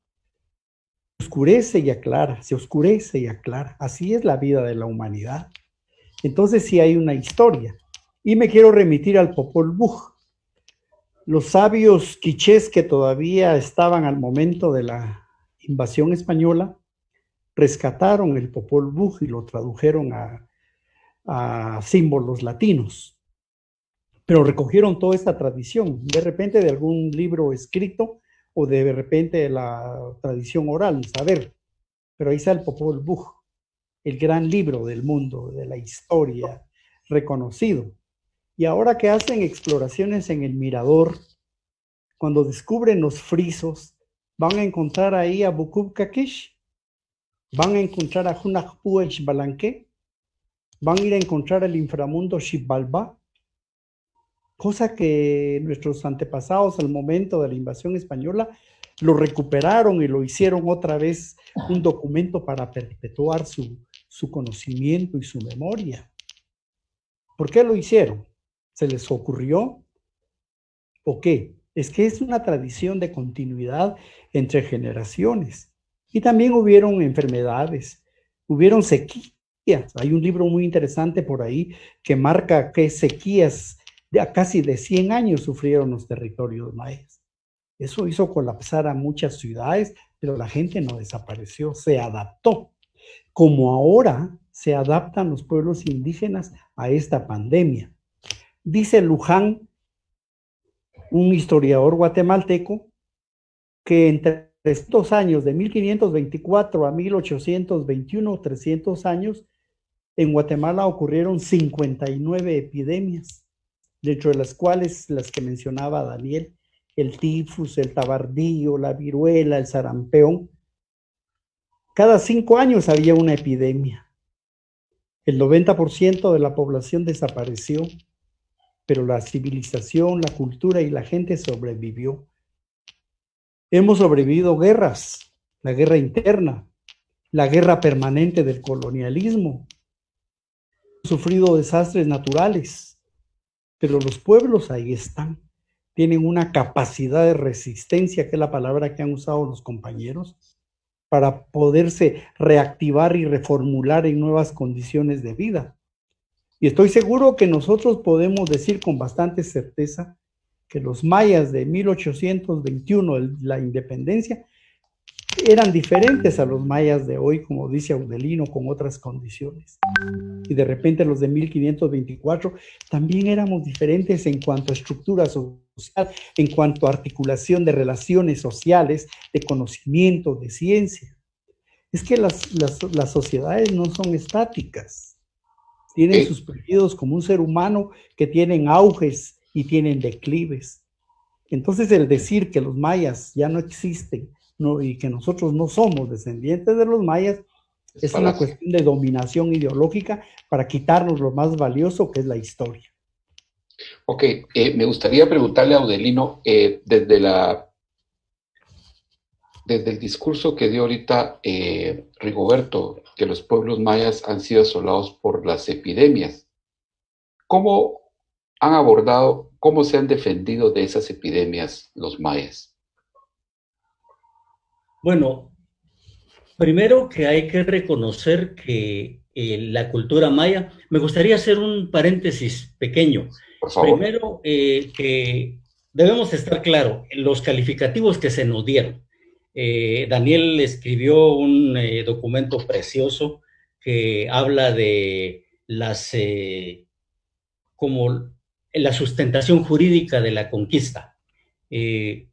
Se oscurece y aclara, se oscurece y aclara. Así es la vida de la humanidad. Entonces sí hay una historia. Y me quiero remitir al Popol Vuh. Los sabios quichés que todavía estaban al momento de la invasión española rescataron el Popol Vuh y lo tradujeron a símbolos latinos. Pero recogieron toda esta tradición, de repente de algún libro escrito o de repente de la tradición oral, saber. Pero ahí está el Popol Vuh, el gran libro del mundo, de la historia, reconocido. Y ahora que hacen exploraciones en el Mirador, cuando descubren los frisos, van a encontrar ahí a Bukub Kakish, van a encontrar a Hunahpu Balanque, van a ir a encontrar el inframundo Xibalbá, cosa que nuestros antepasados al momento de la invasión española lo recuperaron y lo hicieron otra vez un documento para perpetuar su conocimiento y su memoria. ¿Por qué lo hicieron? ¿Se les ocurrió? ¿O qué? Es que es una tradición de continuidad entre generaciones. Y también hubieron enfermedades, hubieron sequías. Hay un libro muy interesante por ahí que marca que sequías de casi de 100 años sufrieron los territorios mayas. Eso hizo colapsar a muchas ciudades, pero la gente no desapareció, se adaptó. Como ahora se adaptan los pueblos indígenas a esta pandemia. Dice Luján, un historiador guatemalteco, que entre estos años de 1524 a 1821, 300 años, en Guatemala ocurrieron 59 epidemias, dentro de las cuales las que mencionaba Daniel, el tifus, el tabardillo, la viruela, el sarampión. Cada 5 años había una epidemia. El 90% de la población desapareció, pero la civilización, la cultura y la gente sobrevivió. Hemos sobrevivido guerras, la guerra interna, la guerra permanente del colonialismo. Hemos sufrido desastres naturales, pero los pueblos ahí están. Tienen una capacidad de resistencia, que es la palabra que han usado los compañeros, para poderse reactivar y reformular en nuevas condiciones de vida. Y estoy seguro que nosotros podemos decir con bastante certeza que los mayas de 1821, la independencia, eran diferentes a los mayas de hoy, como dice Audelino, con otras condiciones. Y de repente los de 1524 también éramos diferentes en cuanto a estructura social, en cuanto a articulación de relaciones sociales, de conocimiento, de ciencia. Es que las sociedades no son estáticas, tienen sus periodos como un ser humano que tienen auges y tienen declives. Entonces el decir que los mayas ya no existen y que nosotros no somos descendientes de los mayas es una cuestión de dominación ideológica para quitarnos lo más valioso que es la historia. Ok, me gustaría preguntarle a Audelino, desde el discurso que dio ahorita Rigoberto, que los pueblos mayas han sido asolados por las epidemias, ¿cómo han abordado, cómo se han defendido de esas epidemias los mayas? Bueno, primero que hay que reconocer que la cultura maya, me gustaría hacer un paréntesis pequeño. Por favor. Primero, que debemos estar claros en los calificativos que se nos dieron. Daniel escribió un documento precioso que habla de como la sustentación jurídica de la conquista, y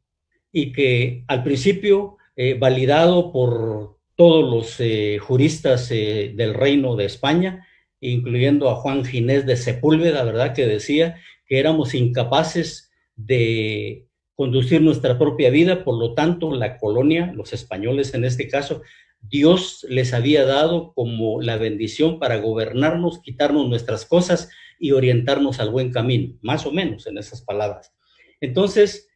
que al principio, validado por todos los juristas del Reino de España, incluyendo a Juan Ginés de Sepúlveda, ¿verdad?, que decía que éramos incapaces de conducir nuestra propia vida, por lo tanto, la colonia, los españoles en este caso, Dios les había dado como la bendición para gobernarnos, quitarnos nuestras cosas y orientarnos al buen camino, más o menos en esas palabras. Entonces,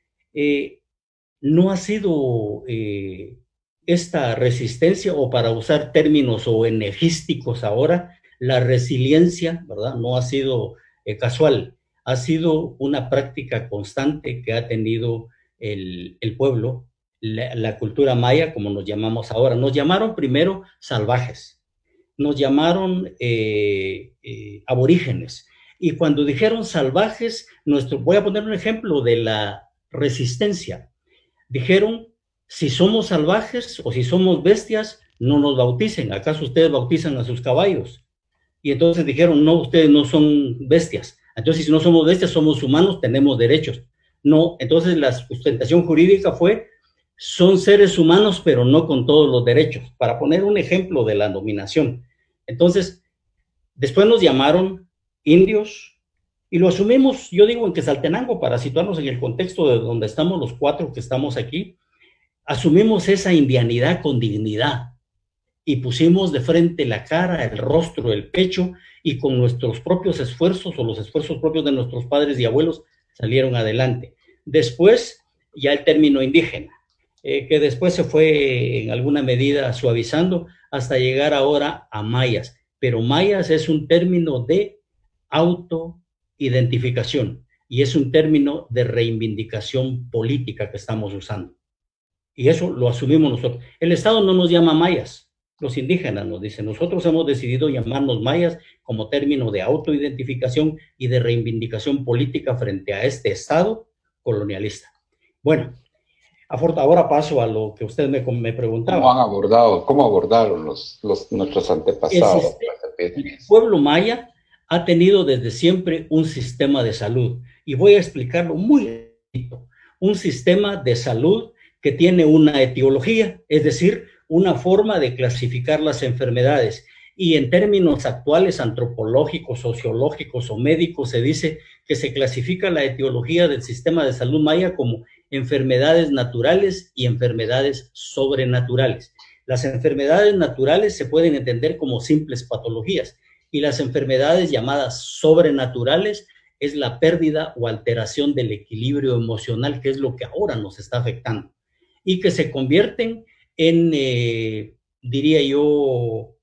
no ha sido esta resistencia, o para usar términos ONGísticos ahora, la resiliencia, ¿verdad?, no ha sido casual, ha sido una práctica constante que ha tenido el pueblo, la cultura maya, como nos llamamos ahora. Nos llamaron primero salvajes, nos llamaron aborígenes, y cuando dijeron salvajes, voy a poner un ejemplo de la resistencia. Dijeron, si somos salvajes o si somos bestias, no nos bauticen. ¿Acaso ustedes bautizan a sus caballos? Y entonces dijeron, no, ustedes no son bestias. Entonces, si no somos bestias, somos humanos, tenemos derechos. No, entonces la sustentación jurídica fue, son seres humanos, pero no con todos los derechos, para poner un ejemplo de la dominación. Entonces, después nos llamaron indios, y lo asumimos, yo digo, en Quetzaltenango, para situarnos en el contexto de donde estamos los cuatro que estamos aquí, asumimos esa indianidad con dignidad, y pusimos de frente la cara, el rostro, el pecho, y con nuestros propios esfuerzos, o los esfuerzos propios de nuestros padres y abuelos, salieron adelante. Después, ya el término indígena, que después se fue en alguna medida suavizando, hasta llegar ahora a mayas. Pero mayas es un término de autoidentificación, y es un término de reivindicación política que estamos usando. Y eso lo asumimos nosotros. El Estado no nos llama mayas, los indígenas nos dicen. Nosotros hemos decidido llamarnos mayas como término de autoidentificación y de reivindicación política frente a este Estado colonialista. Bueno, ahora paso a lo que usted me preguntaba. ¿Cómo abordaron nuestros antepasados? El pueblo maya ha tenido desde siempre un sistema de salud, y voy a explicarlo muy rápido. Un sistema de salud que tiene una etiología, es decir, una forma de clasificar las enfermedades, y en términos actuales antropológicos, sociológicos o médicos se dice que se clasifica la etiología del sistema de salud maya como enfermedades naturales y enfermedades sobrenaturales. Las enfermedades naturales se pueden entender como simples patologías, y las enfermedades llamadas sobrenaturales es la pérdida o alteración del equilibrio emocional, que es lo que ahora nos está afectando, y que se convierten en, diría yo,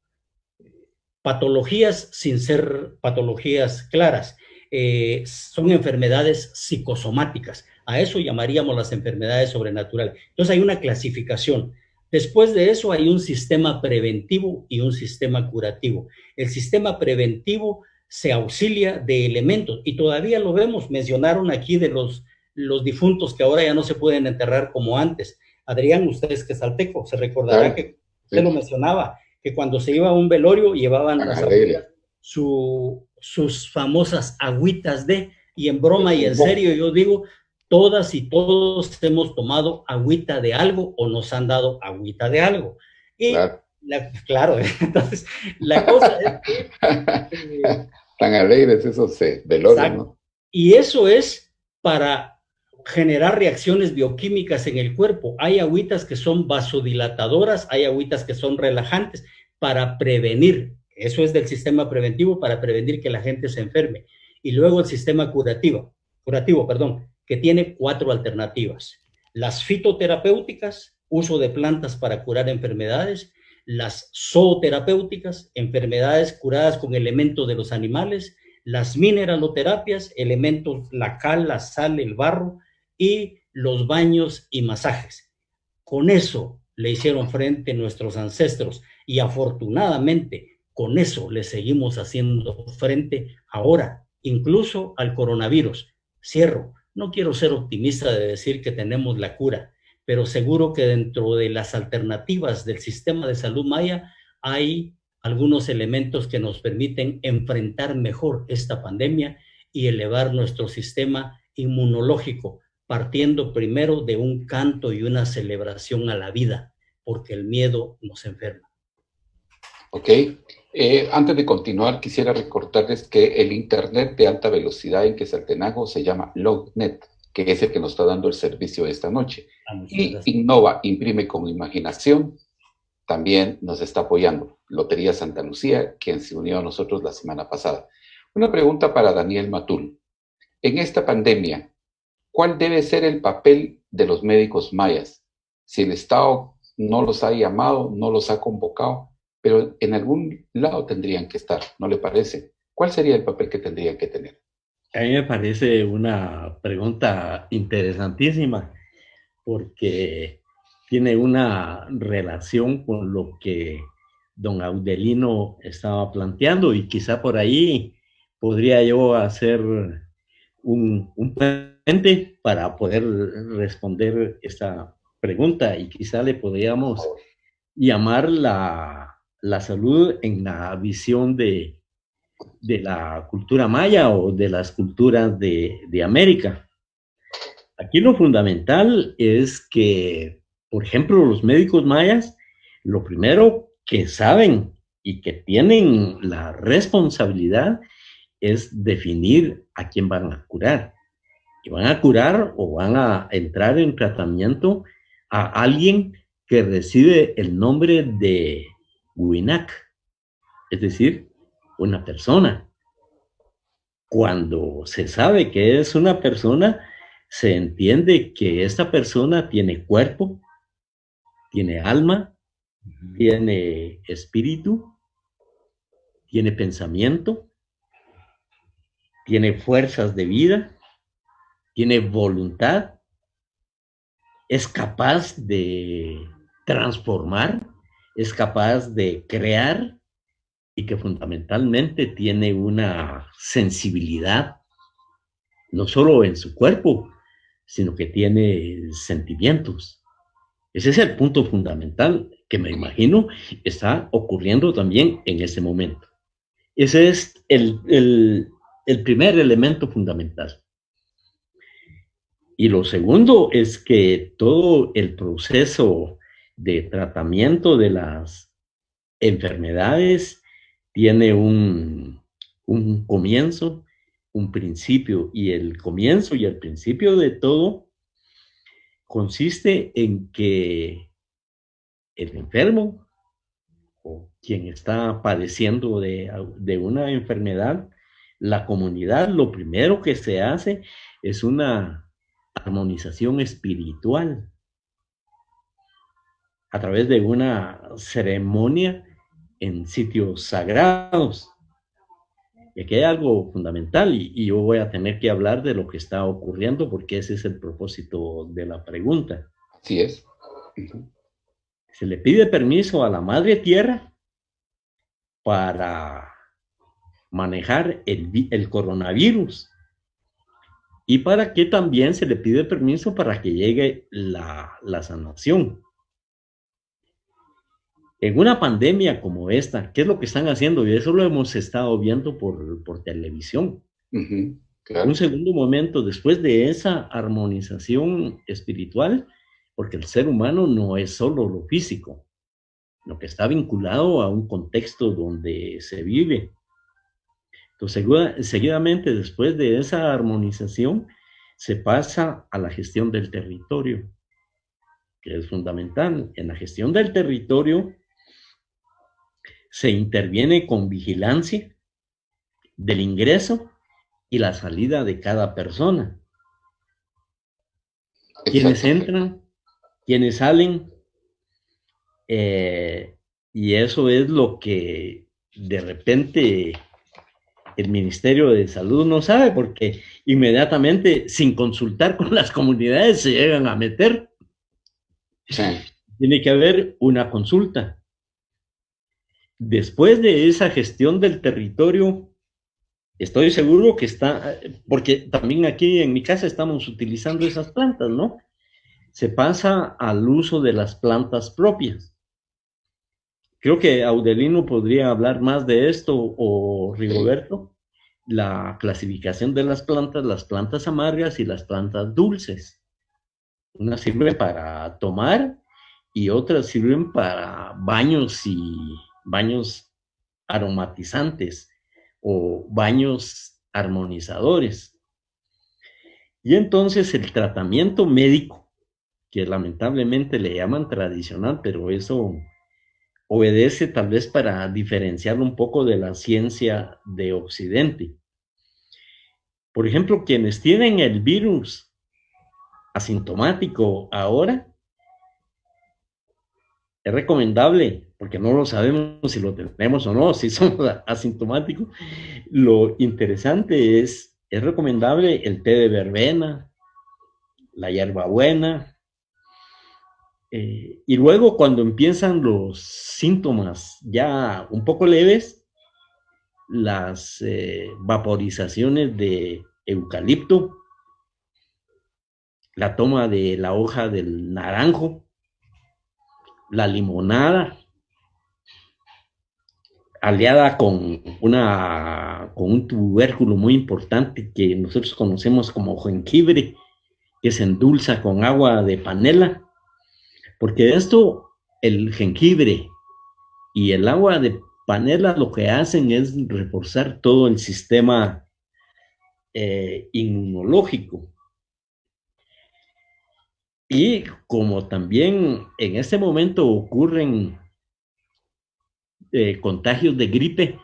patologías sin ser patologías claras. Son enfermedades psicosomáticas. A eso llamaríamos las enfermedades sobrenaturales. Entonces hay una clasificación. Después de eso hay un sistema preventivo y un sistema curativo. El sistema preventivo se auxilia de elementos, y todavía lo vemos. Mencionaron aquí de los difuntos que ahora ya no se pueden enterrar como antes. Adrián, usted es quetzalteco, se recordará que usted lo mencionaba, que cuando se iba a un velorio llevaban las abuelas sus famosas agüitas y en broma y en serio yo digo, todas y todos hemos tomado agüita de algo o nos han dado agüita de algo. Y Claro, entonces la cosa es que... Tan alegres esos velorios, ¿no? Y eso es para generar reacciones bioquímicas en el cuerpo. Hay agüitas que son vasodilatadoras, hay agüitas que son relajantes para prevenir. Eso es del sistema preventivo, para prevenir que la gente se enferme. Y luego el sistema curativo, que tiene 4 alternativas. Las fitoterapéuticas, uso de plantas para curar enfermedades; las zooterapéuticas, enfermedades curadas con elementos de los animales; las mineraloterapias, elementos, la cal, la sal, el barro; y los baños y masajes. Con eso le hicieron frente nuestros ancestros, y afortunadamente con eso le seguimos haciendo frente ahora, incluso al coronavirus. Cierro. No quiero ser optimista de decir que tenemos la cura, pero seguro que dentro de las alternativas del sistema de salud maya hay algunos elementos que nos permiten enfrentar mejor esta pandemia y elevar nuestro sistema inmunológico, partiendo primero de un canto y una celebración a la vida, porque el miedo nos enferma. Ok. Antes de continuar, quisiera recordarles que el Internet de alta velocidad en Quetzaltenango se llama LogNet, que es el que nos está dando el servicio esta noche. Y Innova, imprime con imaginación, también nos está apoyando. Lotería Santa Lucía, quien se unió a nosotros la semana pasada. Una pregunta para Daniel Matul. En esta pandemia, ¿cuál debe ser el papel de los médicos mayas? Si el Estado no los ha llamado, no los ha convocado, pero en algún lado tendrían que estar, ¿no le parece? ¿Cuál sería el papel que tendrían que tener? A mí me parece una pregunta interesantísima, porque tiene una relación con lo que don Audelino estaba planteando, y quizá por ahí podría yo hacer un puente para poder responder esta pregunta, y quizá le podríamos llamar la salud en la visión de la cultura maya o de las culturas de América. Aquí lo fundamental es que, por ejemplo, los médicos mayas, lo primero que saben y que tienen la responsabilidad es definir a quién van a curar. Y van a curar o van a entrar en tratamiento a alguien que recibe el nombre de Winak, es decir, una persona. Cuando se sabe que es una persona, se entiende que esta persona tiene cuerpo, tiene alma, tiene espíritu, tiene pensamiento, tiene fuerzas de vida, tiene voluntad, es capaz de transformar, es capaz de crear, y que fundamentalmente tiene una sensibilidad, no solo en su cuerpo, sino que tiene sentimientos. Ese es el punto fundamental que me imagino está ocurriendo también en ese momento. Ese es el primer elemento fundamental. Y lo segundo es que todo el proceso de tratamiento de las enfermedades tiene un comienzo, un principio, y el comienzo y el principio de todo consiste en que el enfermo o quien está padeciendo de una enfermedad, la comunidad, lo primero que se hace es una armonización espiritual a través de una ceremonia en sitios sagrados. Y aquí hay algo fundamental, y yo voy a tener que hablar de lo que está ocurriendo, porque ese es el propósito de la pregunta. Así es. Se le pide permiso a la Madre Tierra para manejar el coronavirus, y para que también se le pide permiso para que llegue la sanación. En una pandemia como esta, ¿qué es lo que están haciendo? Y eso lo hemos estado viendo por televisión. Claro. Un segundo momento, después de esa armonización espiritual, porque el ser humano no es solo lo físico, lo que está vinculado a un contexto donde se vive. Entonces, seguidamente, después de esa armonización, se pasa a la gestión del territorio, que es fundamental. En la gestión del territorio se interviene con vigilancia del ingreso y la salida de cada persona. Quienes entran, quienes salen, y eso es lo que de repente el Ministerio de Salud no sabe, porque inmediatamente, sin consultar con las comunidades, se llegan a meter. Sí. Tiene que haber una consulta. Después de esa gestión del territorio, estoy seguro que está, porque también aquí en mi casa estamos utilizando esas plantas, ¿no? Se pasa al uso de las plantas propias. Creo que Audelino podría hablar más de esto, o Rigoberto, la clasificación de las plantas amargas y las plantas dulces. Unas sirven para tomar y otras sirven para baños aromatizantes o baños armonizadores. Y entonces el tratamiento médico, que lamentablemente le llaman tradicional, pero eso obedece tal vez para diferenciarlo un poco de la ciencia de Occidente. Por ejemplo, quienes tienen el virus asintomático ahora, es recomendable, porque no lo sabemos si lo tenemos o no, si somos asintomáticos. Lo interesante es recomendable el té de verbena, la hierbabuena, y luego cuando empiezan los síntomas ya un poco leves, las vaporizaciones de eucalipto, la toma de la hoja del naranjo, la limonada, aliada con un tubérculo muy importante que nosotros conocemos como jengibre, que se endulza con agua de panela, porque esto, el jengibre y el agua de panela, lo que hacen es reforzar todo el sistema inmunológico. Y como también en este momento ocurren contagios de gripe,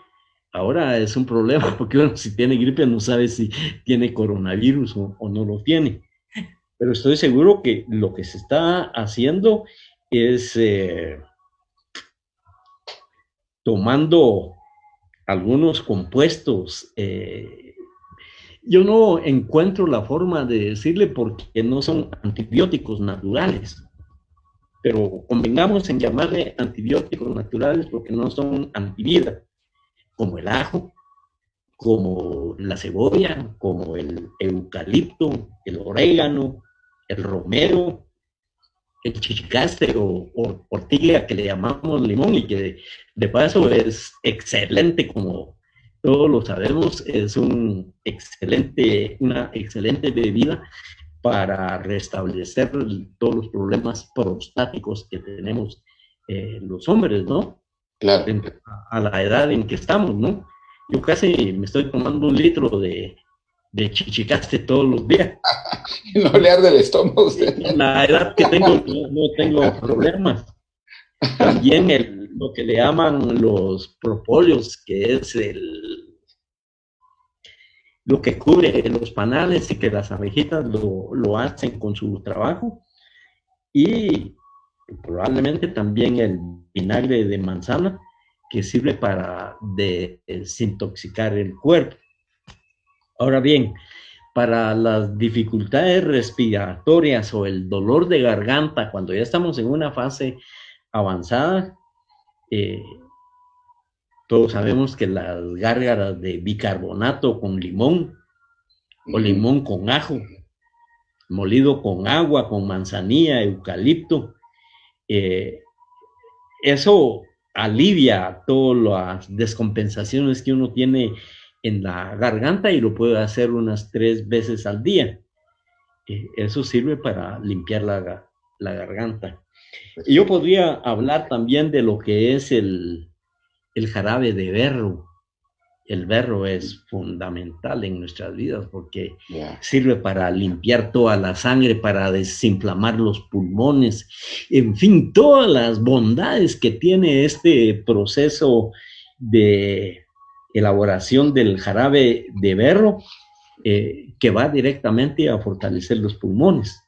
ahora es un problema, porque bueno, si tiene gripe no sabe si tiene coronavirus o no lo tiene. Pero estoy seguro que lo que se está haciendo es tomando algunos compuestos. Yo no encuentro la forma de decirle porque no son antibióticos naturales, pero convengamos en llamarle antibióticos naturales porque no son antivida, como el ajo, como la cebolla, como el eucalipto, el orégano, el romero, el chichicaste o ortiga que le llamamos limón, y que de paso es excelente, como todos lo sabemos, es una excelente bebida para restablecer todos los problemas prostáticos que tenemos los hombres, ¿no? Claro. A la edad en que estamos, ¿no? Yo casi me estoy tomando 1 litro de chichicaste todos los días. No le arde el estómago. En la edad que tengo, no tengo problemas. También lo que le llaman los propóleos, que es lo que cubre los panales y que las abejitas lo hacen con su trabajo. Y probablemente también el vinagre de manzana, que sirve para desintoxicar el cuerpo. Ahora bien, para las dificultades respiratorias o el dolor de garganta, cuando ya estamos en una fase avanzada, todos sabemos que las gárgaras de bicarbonato con limón o limón con ajo, molido con agua, con manzanilla, eucalipto, eso alivia todas las descompensaciones que uno tiene en la garganta, y lo puede hacer unas 3 veces al día. Eso sirve para limpiar la garganta. Y yo podría hablar también de lo que es el jarabe de berro. El berro es fundamental en nuestras vidas porque sirve para limpiar toda la sangre, para desinflamar los pulmones, en fin, todas las bondades que tiene este proceso de elaboración del jarabe de berro, que va directamente a fortalecer los pulmones.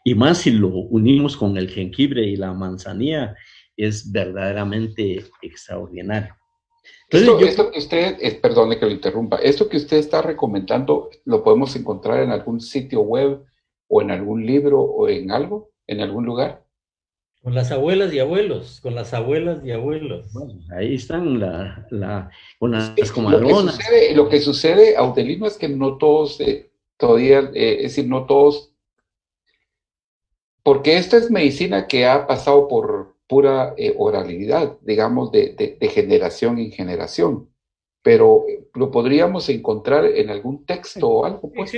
Y más si lo unimos con el jengibre y la manzanilla, es verdaderamente extraordinario. Esto que usted, perdone que lo interrumpa, esto que usted está recomendando, ¿lo podemos encontrar en algún sitio web o en algún libro o en algo, en algún lugar? Con las abuelas y abuelos, con las abuelas y abuelos. Bueno, ahí están con las Sí, comadronas. lo que sucede, Audelino, es que no todos todavía, es decir, no todos, porque esta es medicina que ha pasado por pura oralidad, digamos, de generación en generación, pero lo podríamos encontrar en algún texto o algo, pues,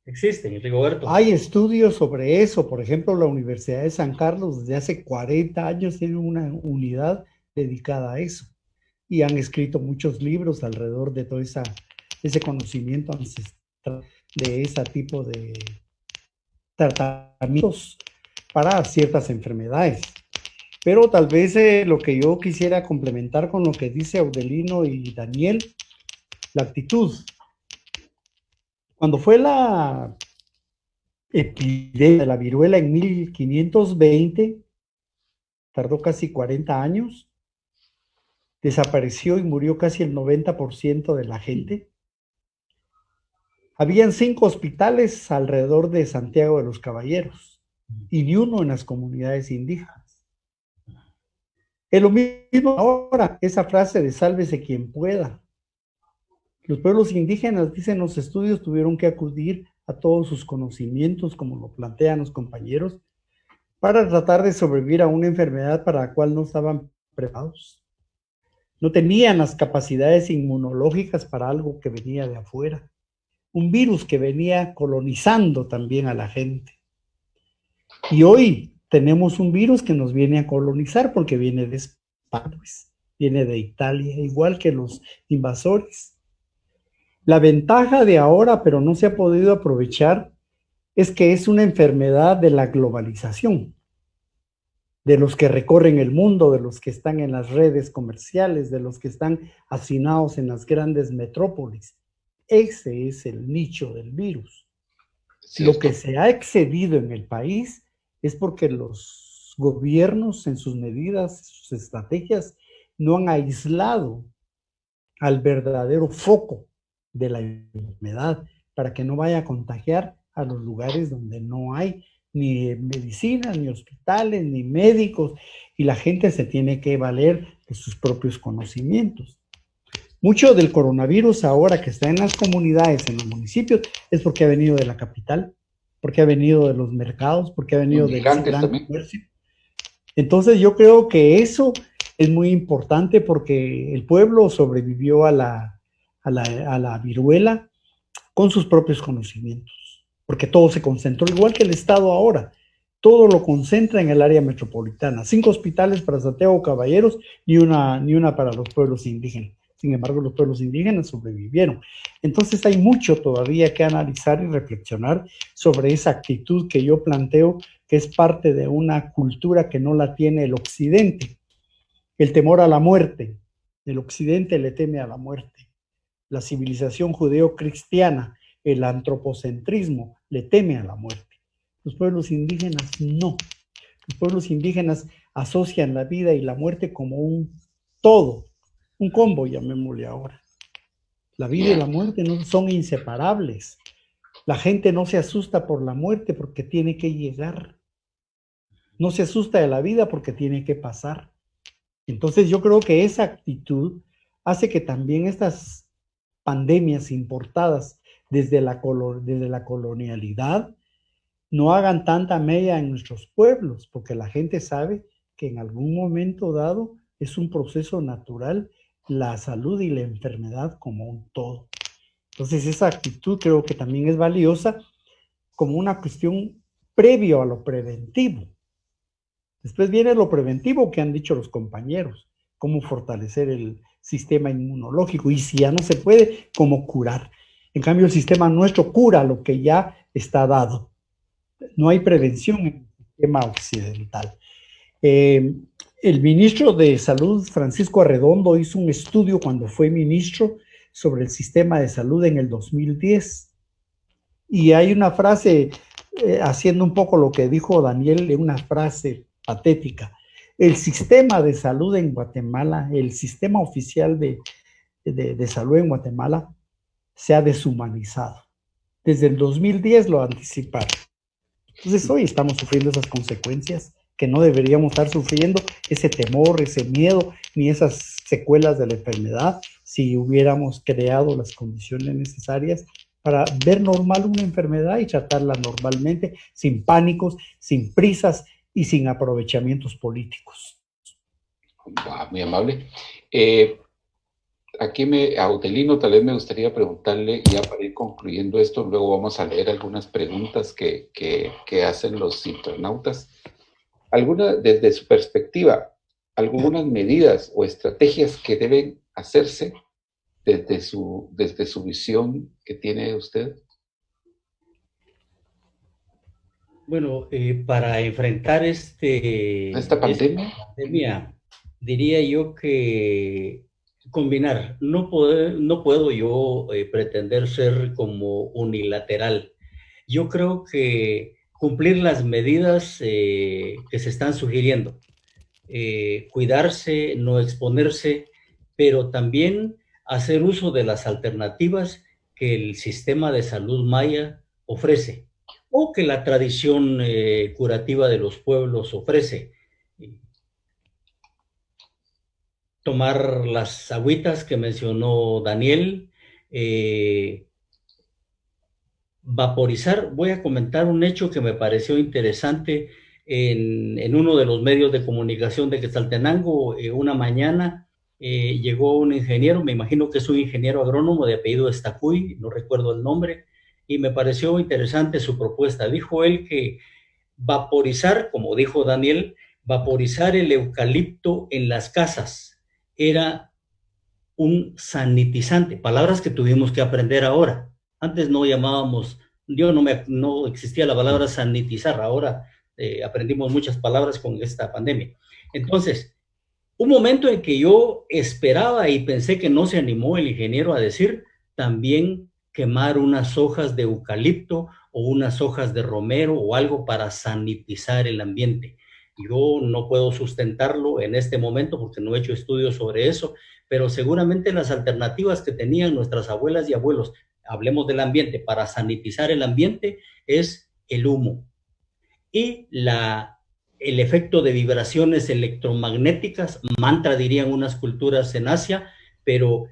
Existen, Rigoberto. Hay estudios sobre eso. Por ejemplo, la Universidad de San Carlos desde hace 40 años tiene una unidad dedicada a eso. Y han escrito muchos libros alrededor de todo ese conocimiento ancestral, de ese tipo de tratamientos para ciertas enfermedades. Pero tal vez lo que yo quisiera complementar con lo que dice Audelino y Daniel, la actitud. Cuando fue la epidemia de la viruela en 1520, tardó casi 40 años, desapareció y murió casi el 90% de la gente. Habían 5 hospitales alrededor de Santiago de los Caballeros y ni uno en las comunidades indígenas. Es lo mismo ahora, esa frase de sálvese quien pueda. Los pueblos indígenas, dicen los estudios, tuvieron que acudir a todos sus conocimientos, como lo plantean los compañeros, para tratar de sobrevivir a una enfermedad para la cual no estaban preparados. No tenían las capacidades inmunológicas para algo que venía de afuera. Un virus que venía colonizando también a la gente. Y hoy tenemos un virus que nos viene a colonizar porque viene de España, pues, viene de Italia, igual que los invasores. La ventaja de ahora, pero no se ha podido aprovechar, es que es una enfermedad de la globalización, de los que recorren el mundo, de los que están en las redes comerciales, de los que están hacinados en las grandes metrópolis. Ese es el nicho del virus. ¿Cierto? Lo que se ha excedido en el país es porque los gobiernos en sus medidas, sus estrategias, no han aislado al verdadero foco de la enfermedad para que no vaya a contagiar a los lugares donde no hay ni medicinas, ni hospitales, ni médicos, y la gente se tiene que valer de sus propios conocimientos. Mucho del coronavirus ahora que está en las comunidades, en los municipios, es porque ha venido de la capital, porque ha venido de los mercados, porque ha venido del gran comercio. Entonces yo creo que eso es muy importante porque el pueblo sobrevivió a la viruela con sus propios conocimientos, porque todo se concentró, igual que el Estado ahora, todo lo concentra en el área metropolitana. 5 hospitales para Santiago Caballeros, ni una para los pueblos indígenas. Sin embargo, los pueblos indígenas sobrevivieron. Entonces hay mucho todavía que analizar y reflexionar sobre esa actitud que yo planteo, que es parte de una cultura que no la tiene el Occidente. El temor a la muerte. El Occidente le teme a la muerte. La civilización judeo-cristiana, el antropocentrismo, le teme a la muerte. Los pueblos indígenas no. Los pueblos indígenas asocian la vida y la muerte como un todo, un combo, llamémosle ahora. La vida y la muerte no son inseparables. La gente no se asusta por la muerte porque tiene que llegar. No se asusta de la vida porque tiene que pasar. Entonces yo creo que esa actitud hace que también estas pandemias importadas desde la colonialidad no hagan tanta mella en nuestros pueblos, porque la gente sabe que en algún momento dado es un proceso natural la salud y la enfermedad como un todo. Entonces esa actitud creo que también es valiosa como una cuestión previo a lo preventivo. Después viene lo preventivo que han dicho los compañeros, cómo fortalecer el sistema inmunológico y si ya no se puede, cómo curar. En cambio, el sistema nuestro cura lo que ya está dado. No hay prevención en el sistema occidental. El ministro de Salud, Francisco Arredondo, hizo un estudio cuando fue ministro sobre el sistema de salud en el 2010. Y hay una frase, haciendo un poco lo que dijo Daniel, una frase patética. El sistema de salud en Guatemala, el sistema oficial de salud en Guatemala, se ha deshumanizado. Desde el 2010 lo anticiparon. Entonces hoy estamos sufriendo esas consecuencias que no deberíamos estar sufriendo, ese temor, ese miedo, ni esas secuelas de la enfermedad, si hubiéramos creado las condiciones necesarias para ver normal una enfermedad y tratarla normalmente, sin pánicos, sin prisas y sin aprovechamientos políticos. Muy amable. Aquí a Utelino tal vez me gustaría preguntarle, ya para ir concluyendo esto, luego vamos a leer algunas preguntas que hacen los internautas. Desde su perspectiva, algunas medidas o estrategias que deben hacerse desde su visión que tiene usted. Bueno, para enfrentar esta pandemia, diría yo que combinar. No puedo yo pretender ser como unilateral. Yo creo que cumplir las medidas que se están sugiriendo, cuidarse, no exponerse, pero también hacer uso de las alternativas que el sistema de salud maya ofrece o que la tradición curativa de los pueblos ofrece. Tomar las agüitas que mencionó Daniel, vaporizar. Voy a comentar un hecho que me pareció interesante en uno de los medios de comunicación de Quetzaltenango. Una mañana llegó un ingeniero, me imagino que es un ingeniero agrónomo de apellido Estacuy, no recuerdo el nombre, y me pareció interesante su propuesta. Dijo él que vaporizar, como dijo Daniel, vaporizar el eucalipto en las casas era un sanitizante, palabras que tuvimos que aprender ahora. Antes no llamábamos, no existía la palabra sanitizar, ahora aprendimos muchas palabras con esta pandemia. Entonces, un momento en que yo esperaba y pensé que no se animó el ingeniero a decir, también quemar unas hojas de eucalipto o unas hojas de romero o algo para sanitizar el ambiente. Yo no puedo sustentarlo en este momento porque no he hecho estudios sobre eso, pero seguramente las alternativas que tenían nuestras abuelas y abuelos, hablemos del ambiente, para sanitizar el ambiente, es el humo y el efecto de vibraciones electromagnéticas, mantra dirían unas culturas en Asia, pero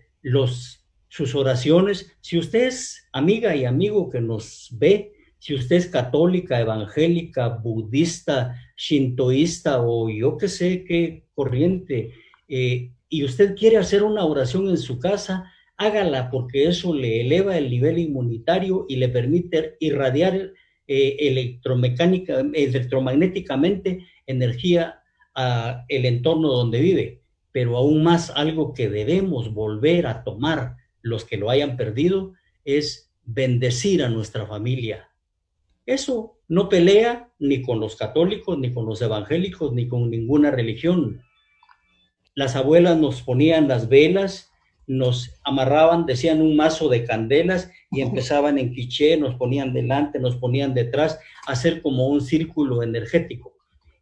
sus oraciones, si usted es amiga y amigo que nos ve, si usted es católica, evangélica, budista, shintoísta o yo que sé qué corriente, y usted quiere hacer una oración en su casa, hágala porque eso le eleva el nivel inmunitario y le permite irradiar electromagnéticamente energía a el entorno donde vive. Pero aún más algo que debemos volver a tomar los que lo hayan perdido es bendecir a nuestra familia. Eso no pelea ni con los católicos, ni con los evangélicos, ni con ninguna religión. Las abuelas nos ponían las velas, nos amarraban, decían un mazo de candelas y empezaban en quiché, nos ponían delante, nos ponían detrás, a hacer como un círculo energético.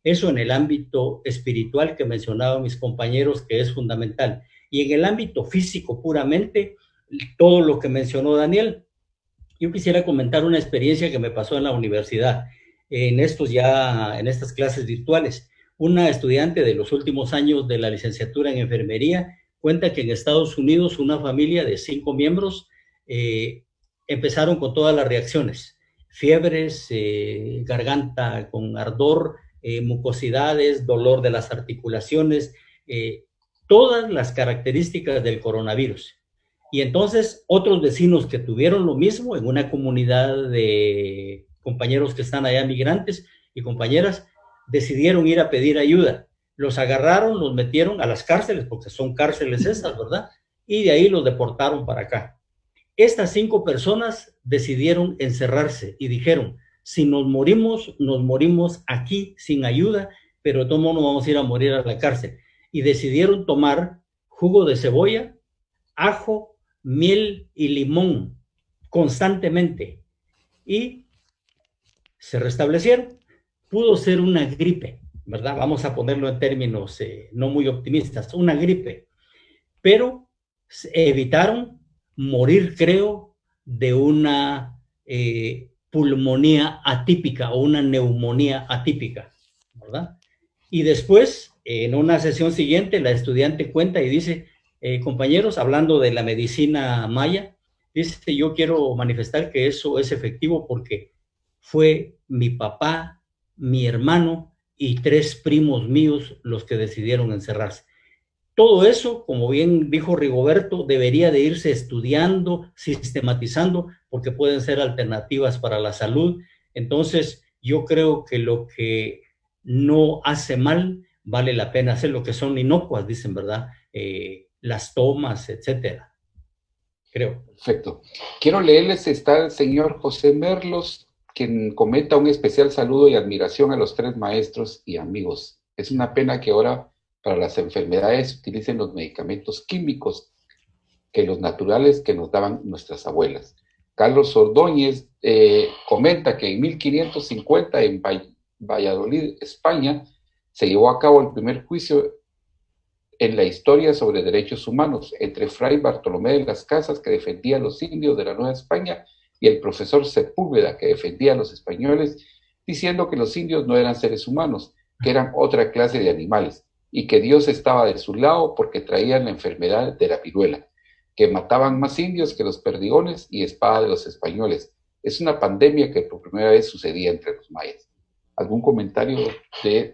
Eso en el ámbito espiritual que mencionaban mis compañeros, que es fundamental. Y en el ámbito físico puramente, todo lo que mencionó Daniel. Yo quisiera comentar una experiencia que me pasó en la universidad, en estas clases virtuales. Una estudiante de los últimos años de la licenciatura en enfermería cuenta que en Estados Unidos una familia de 5 miembros empezaron con todas las reacciones, fiebres, garganta con ardor, mucosidades, dolor de las articulaciones, todas las características del coronavirus. Y entonces otros vecinos que tuvieron lo mismo en una comunidad de compañeros que están allá migrantes y compañeras, decidieron ir a pedir ayuda. Los agarraron, los metieron a las cárceles, porque son cárceles esas, ¿verdad? Y de ahí los deportaron para acá. Estas 5 personas decidieron encerrarse y dijeron, si nos morimos aquí sin ayuda, pero de todo modo vamos a ir a morir a la cárcel. Y decidieron tomar jugo de cebolla, ajo, miel y limón constantemente. Y se restablecieron. Pudo ser una gripe, ¿verdad? Vamos a ponerlo en términos no muy optimistas, una gripe. Pero evitaron morir, creo, de una pulmonía atípica o una neumonía atípica, ¿verdad? Y después, en una sesión siguiente, la estudiante cuenta y dice, compañeros, hablando de la medicina maya, dice, yo quiero manifestar que eso es efectivo porque fue mi papá, mi hermano y 3 primos míos los que decidieron encerrarse. Todo eso, como bien dijo Rigoberto, debería de irse estudiando, sistematizando, porque pueden ser alternativas para la salud. Entonces, yo creo que lo que no hace mal, vale la pena hacer, lo que son inocuas, dicen, ¿verdad? Las tomas, etcétera. Creo. Perfecto. Quiero leerles, está el señor José Merlos, quien comenta un especial saludo y admiración a los 3 maestros y amigos. Es una pena que ahora para las enfermedades utilicen los medicamentos químicos que los naturales que nos daban nuestras abuelas. Carlos Ordóñez comenta que en 1550 en Valladolid, España, se llevó a cabo el primer juicio en la historia sobre derechos humanos entre Fray Bartolomé de las Casas, que defendía a los indios de la Nueva España, y el profesor Sepúlveda, que defendía a los españoles, diciendo que los indios no eran seres humanos, que eran otra clase de animales, y que Dios estaba de su lado porque traían la enfermedad de la viruela, que mataban más indios que los perdigones y espada de los españoles. Es una pandemia que por primera vez sucedía entre los mayas. ¿Algún comentario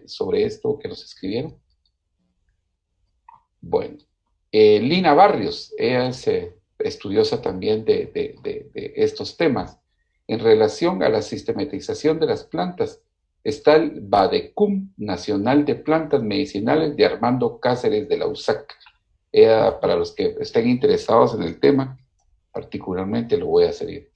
sobre esto que nos escribieron? Bueno, Lina Barrios, ella es estudiosa también de estos temas. En relación a la sistematización de las plantas, está el Badecum Nacional de Plantas Medicinales de Armando Cáceres de la USAC. Para los que estén interesados en el tema, particularmente lo voy a hacer.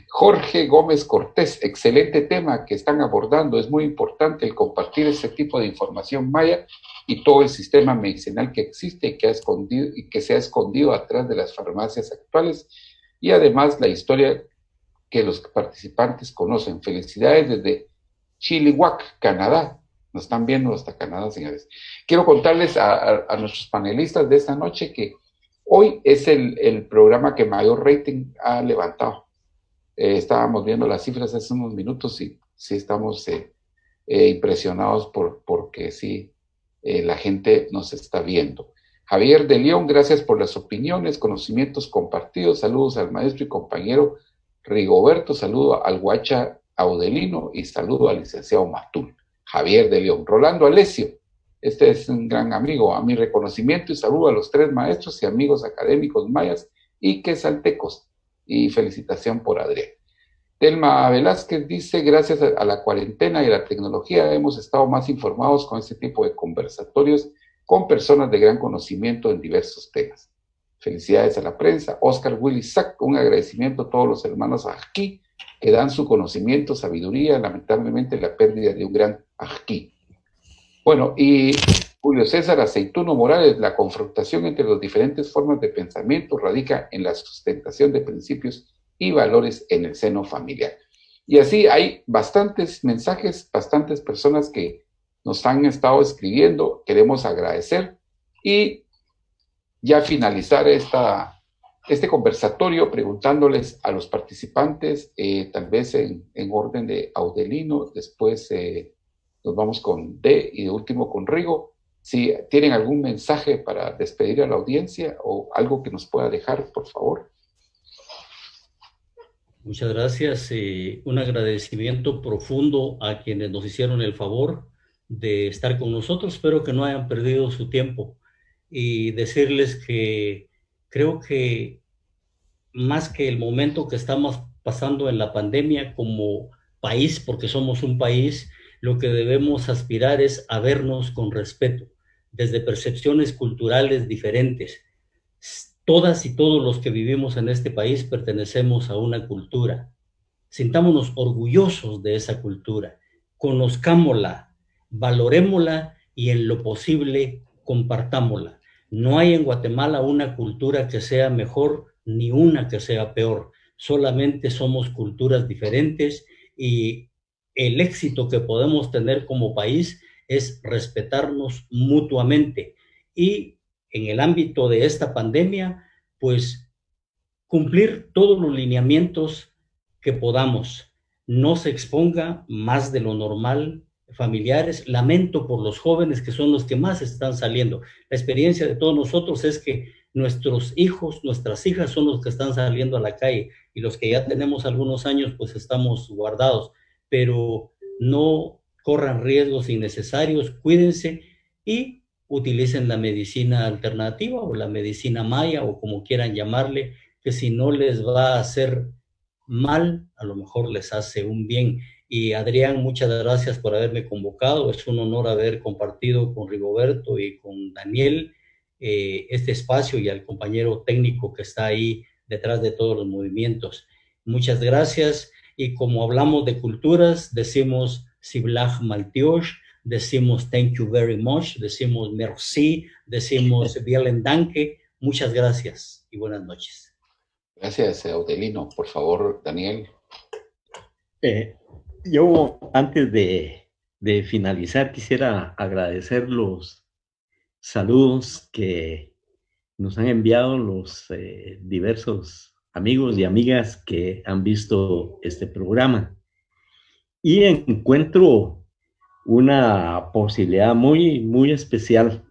Jorge Gómez Cortés, excelente tema que están abordando. Es muy importante el compartir ese tipo de información maya y todo el sistema medicinal que existe y que se ha escondido atrás de las farmacias actuales, y además la historia que los participantes conocen. Felicidades desde Chilliwack, Canadá. Nos están viendo hasta Canadá, señores. Quiero contarles a nuestros panelistas de esta noche que hoy es el programa que mayor rating ha levantado. Estábamos viendo las cifras hace unos minutos y sí estamos impresionados porque sí, la gente nos está viendo. Javier de León, gracias por las opiniones, conocimientos compartidos. Saludos al maestro y compañero Rigoberto, saludo al Guacha Audelino y saludo al licenciado Matul. Javier de León. Rolando Alesio, este es un gran amigo. A mi reconocimiento y saludo a los 3 maestros y amigos académicos mayas y quesaltecos. Y felicitación por Adrián. Telma Velázquez dice, gracias a la cuarentena y a la tecnología hemos estado más informados con este tipo de conversatorios con personas de gran conocimiento en diversos temas. Felicidades a la prensa. Oscar Willy Sack, un agradecimiento a todos los hermanos aquí que dan su conocimiento, sabiduría, lamentablemente la pérdida de un gran ajquí. Bueno, y Julio César Aceituno Morales, la confrontación entre las diferentes formas de pensamiento radica en la sustentación de principios y valores en el seno familiar. Y así hay bastantes mensajes, bastantes personas que nos han estado escribiendo, queremos agradecer y ya finalizar este conversatorio preguntándoles a los participantes, tal vez en orden de Audelino, después nos vamos con D y de último con Rigo, si tienen algún mensaje para despedir a la audiencia o algo que nos pueda dejar, por favor. Muchas gracias. Un agradecimiento profundo a quienes nos hicieron el favor de estar con nosotros. Espero que no hayan perdido su tiempo y decirles que creo que más que el momento que estamos pasando en la pandemia como país, porque somos un país, lo que debemos aspirar es a vernos con respeto, desde percepciones culturales diferentes. Todas y todos los que vivimos en este país pertenecemos a una cultura. Sintámonos orgullosos de esa cultura, conozcámosla, valorémosla y en lo posible compartámosla. No hay en Guatemala una cultura que sea mejor ni una que sea peor. Solamente somos culturas diferentes y el éxito que podemos tener como país es respetarnos mutuamente. Y en el ámbito de esta pandemia, pues cumplir todos los lineamientos que podamos. No se exponga más de lo normal familiares. Lamento por los jóvenes que son los que más están saliendo. La experiencia de todos nosotros es que nuestros hijos, nuestras hijas son los que están saliendo a la calle y los que ya tenemos algunos años pues estamos guardados, pero no corran riesgos innecesarios, cuídense y utilicen la medicina alternativa o la medicina maya o como quieran llamarle, que si no les va a hacer mal, a lo mejor les hace un bien. Y Adrián, muchas gracias por haberme convocado. Es un honor haber compartido con Rigoberto y con Daniel este espacio y al compañero técnico que está ahí detrás de todos los movimientos. Muchas gracias. Y como hablamos de culturas, decimos Siblah Maltiosh, decimos thank you very much, decimos merci, decimos vielen danke. Muchas gracias y buenas noches. Gracias, Audelino. Por favor, Daniel. Yo, antes de finalizar, quisiera agradecer los saludos que nos han enviado los diversos amigos y amigas que han visto este programa. Y encuentro una posibilidad muy, muy especial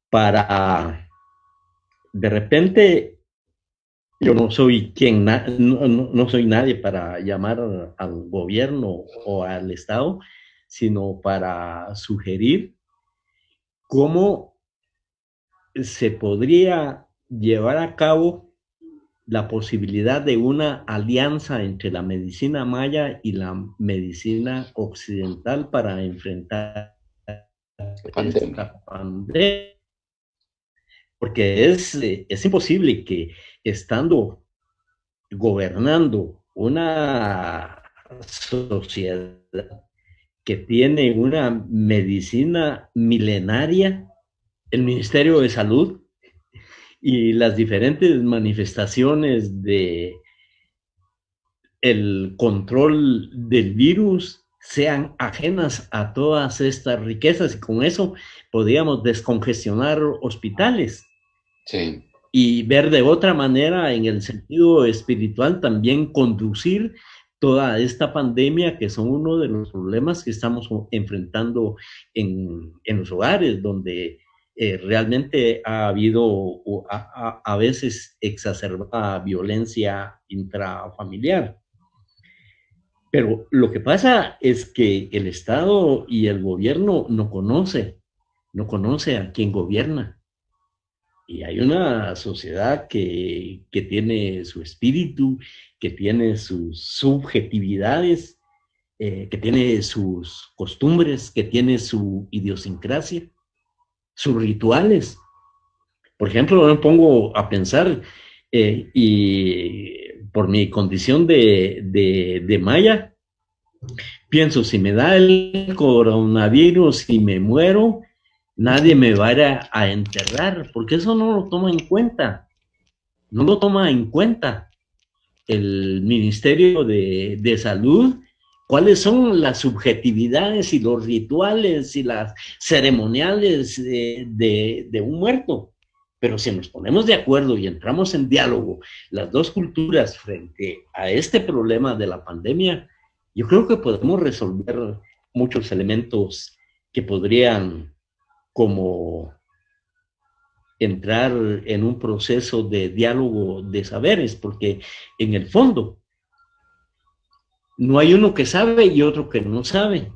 para, de repente, yo no soy no soy nadie para llamar al gobierno o al Estado, sino para sugerir cómo se podría llevar a cabo la posibilidad de una alianza entre la medicina maya y la medicina occidental para enfrentar esta pandemia. Porque es imposible que estando gobernando una sociedad que tiene una medicina milenaria, el Ministerio de Salud y las diferentes manifestaciones de el control del virus sean ajenas a todas estas riquezas, y con eso podríamos descongestionar hospitales. Sí. Y ver de otra manera, en el sentido espiritual, también conducir toda esta pandemia, que son uno de los problemas que estamos enfrentando en los hogares, donde realmente ha habido a veces exacerbada violencia intrafamiliar. Pero lo que pasa es que el Estado y el gobierno no conoce a quien gobierna. Y hay una sociedad que tiene su espíritu, que tiene sus subjetividades, que tiene sus costumbres, que tiene su idiosincrasia, sus rituales. Por ejemplo, me pongo a pensar, y por mi condición de maya, pienso, si me da el coronavirus y me muero, nadie me va a ir a enterrar, porque eso no lo toma en cuenta. No lo toma en cuenta el Ministerio de Salud. ¿Cuáles son las subjetividades y los rituales y las ceremoniales de un muerto? Pero si nos ponemos de acuerdo y entramos en diálogo, las dos culturas frente a este problema de la pandemia, yo creo que podemos resolver muchos elementos que podrían como entrar en un proceso de diálogo de saberes, porque en el fondo no hay uno que sabe y otro que no sabe.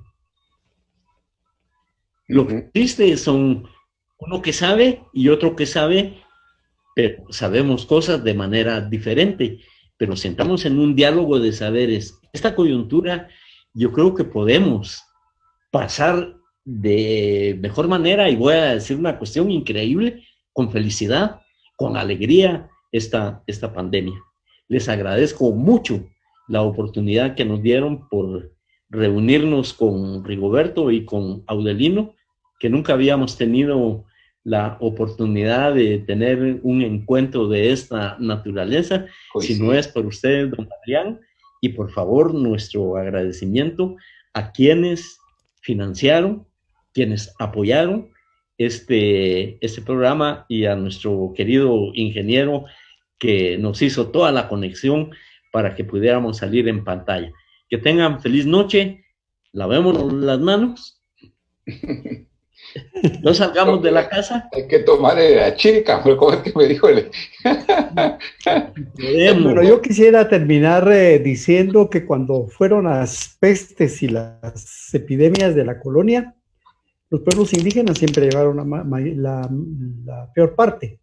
Lo que existe son uno que sabe y otro que sabe, pero sabemos cosas de manera diferente. Pero si entramos en un diálogo de saberes, esta coyuntura yo creo que podemos pasar de mejor manera, y voy a decir una cuestión increíble, con felicidad, con alegría, esta pandemia. Les agradezco mucho la oportunidad que nos dieron por reunirnos con Rigoberto y con Audelino, que nunca habíamos tenido la oportunidad de tener un encuentro de esta naturaleza, si no es por ustedes, don Adrián, y por favor nuestro agradecimiento a quienes financiaron, quienes apoyaron este programa, y a nuestro querido ingeniero que nos hizo toda la conexión para que pudiéramos salir en pantalla. Que tengan feliz noche, lavémonos las manos, no salgamos de la casa. Hay que tomar la chica, como es que me dijo él. Bueno, yo quisiera terminar diciendo que cuando fueron las pestes y las epidemias de la colonia, los pueblos indígenas siempre llevaron la peor parte.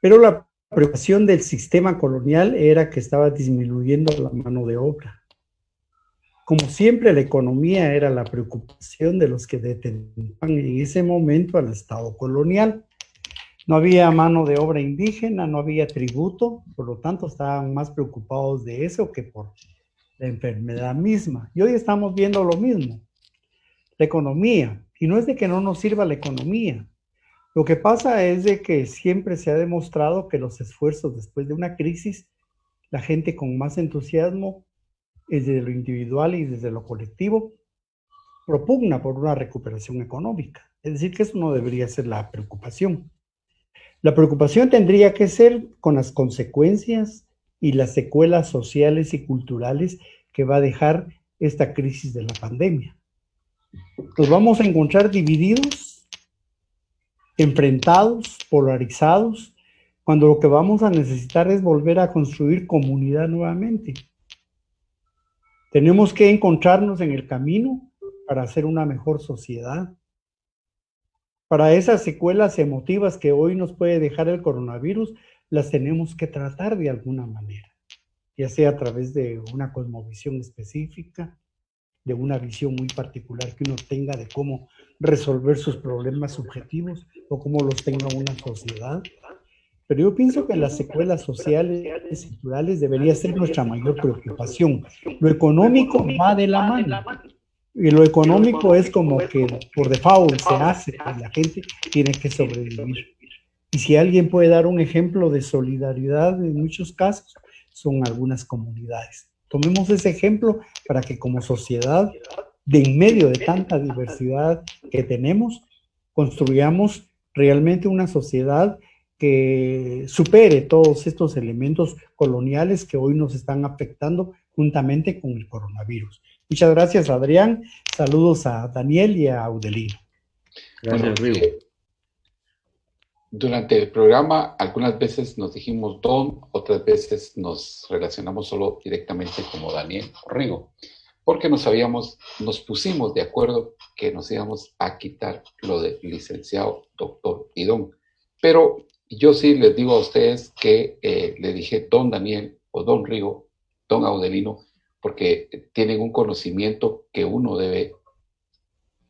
Pero la preocupación del sistema colonial era que estaba disminuyendo la mano de obra. Como siempre, la economía era la preocupación de los que detenían en ese momento al Estado colonial. No había mano de obra indígena, no había tributo, por lo tanto estaban más preocupados de eso que por la enfermedad misma. Y hoy estamos viendo lo mismo, la economía. Y no es de que no nos sirva la economía. Lo que pasa es de que siempre se ha demostrado que los esfuerzos después de una crisis, la gente con más entusiasmo, desde lo individual y desde lo colectivo, propugna por una recuperación económica. Es decir, que eso no debería ser la preocupación. La preocupación tendría que ser con las consecuencias y las secuelas sociales y culturales que va a dejar esta crisis de la pandemia. Nos vamos a encontrar divididos, enfrentados, polarizados, cuando lo que vamos a necesitar es volver a construir comunidad nuevamente. Tenemos que encontrarnos en el camino para hacer una mejor sociedad. Para esas secuelas emotivas que hoy nos puede dejar el coronavirus, las tenemos que tratar de alguna manera, ya sea a través de una cosmovisión específica, de una visión muy particular que uno tenga de cómo resolver sus problemas subjetivos o cómo los tenga una sociedad. Pero yo pienso que las secuelas sociales y culturales debería ser nuestra mayor preocupación. Lo económico va de la mano. Y lo económico es como que por default se hace, y la gente tiene que sobrevivir. Y si alguien puede dar un ejemplo de solidaridad en muchos casos, son algunas comunidades. Tomemos ese ejemplo para que como sociedad, de en medio de tanta diversidad que tenemos, construyamos realmente una sociedad que supere todos estos elementos coloniales que hoy nos están afectando juntamente con el coronavirus. Muchas gracias, Adrián. Saludos a Daniel y a Audelino. Gracias, Rigo. Durante el programa, algunas veces nos dijimos Don, otras veces nos relacionamos solo directamente como Daniel o Rigo, porque nos pusimos de acuerdo que nos íbamos a quitar lo de licenciado, doctor y Don. Pero yo sí les digo a ustedes que le dije Don Daniel o Don Rigo, Don Audelino, porque tienen un conocimiento que uno debe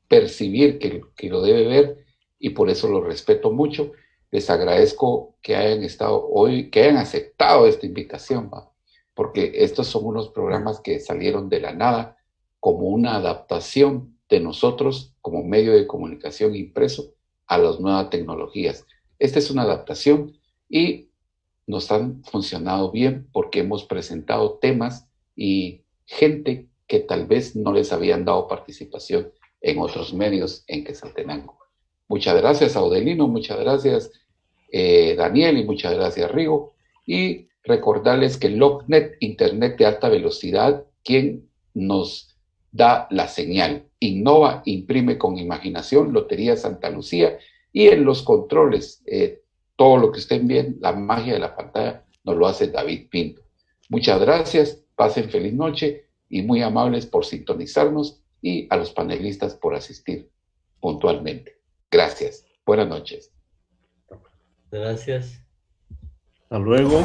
percibir, que lo debe ver, y por eso lo respeto mucho. Les agradezco que hayan estado hoy, que hayan aceptado esta invitación, ¿va? Porque estos son unos programas que salieron de la nada como una adaptación de nosotros como medio de comunicación impreso a las nuevas tecnologías. Esta es una adaptación y nos han funcionado bien porque hemos presentado temas y gente que tal vez no les habían dado participación en otros medios en Quetzaltenango. Muchas gracias, Audelino, muchas gracias, Daniel, y muchas gracias, Rigo. Y recordarles que LogNet, Internet de alta velocidad, quien nos da la señal. Innova, imprime con imaginación, Lotería Santa Lucía, y en los controles, todo lo que estén viendo, la magia de la pantalla, nos lo hace David Pinto. Muchas gracias, pasen feliz noche y muy amables por sintonizarnos, y a los panelistas por asistir puntualmente. Gracias. Buenas noches. Gracias. Hasta luego.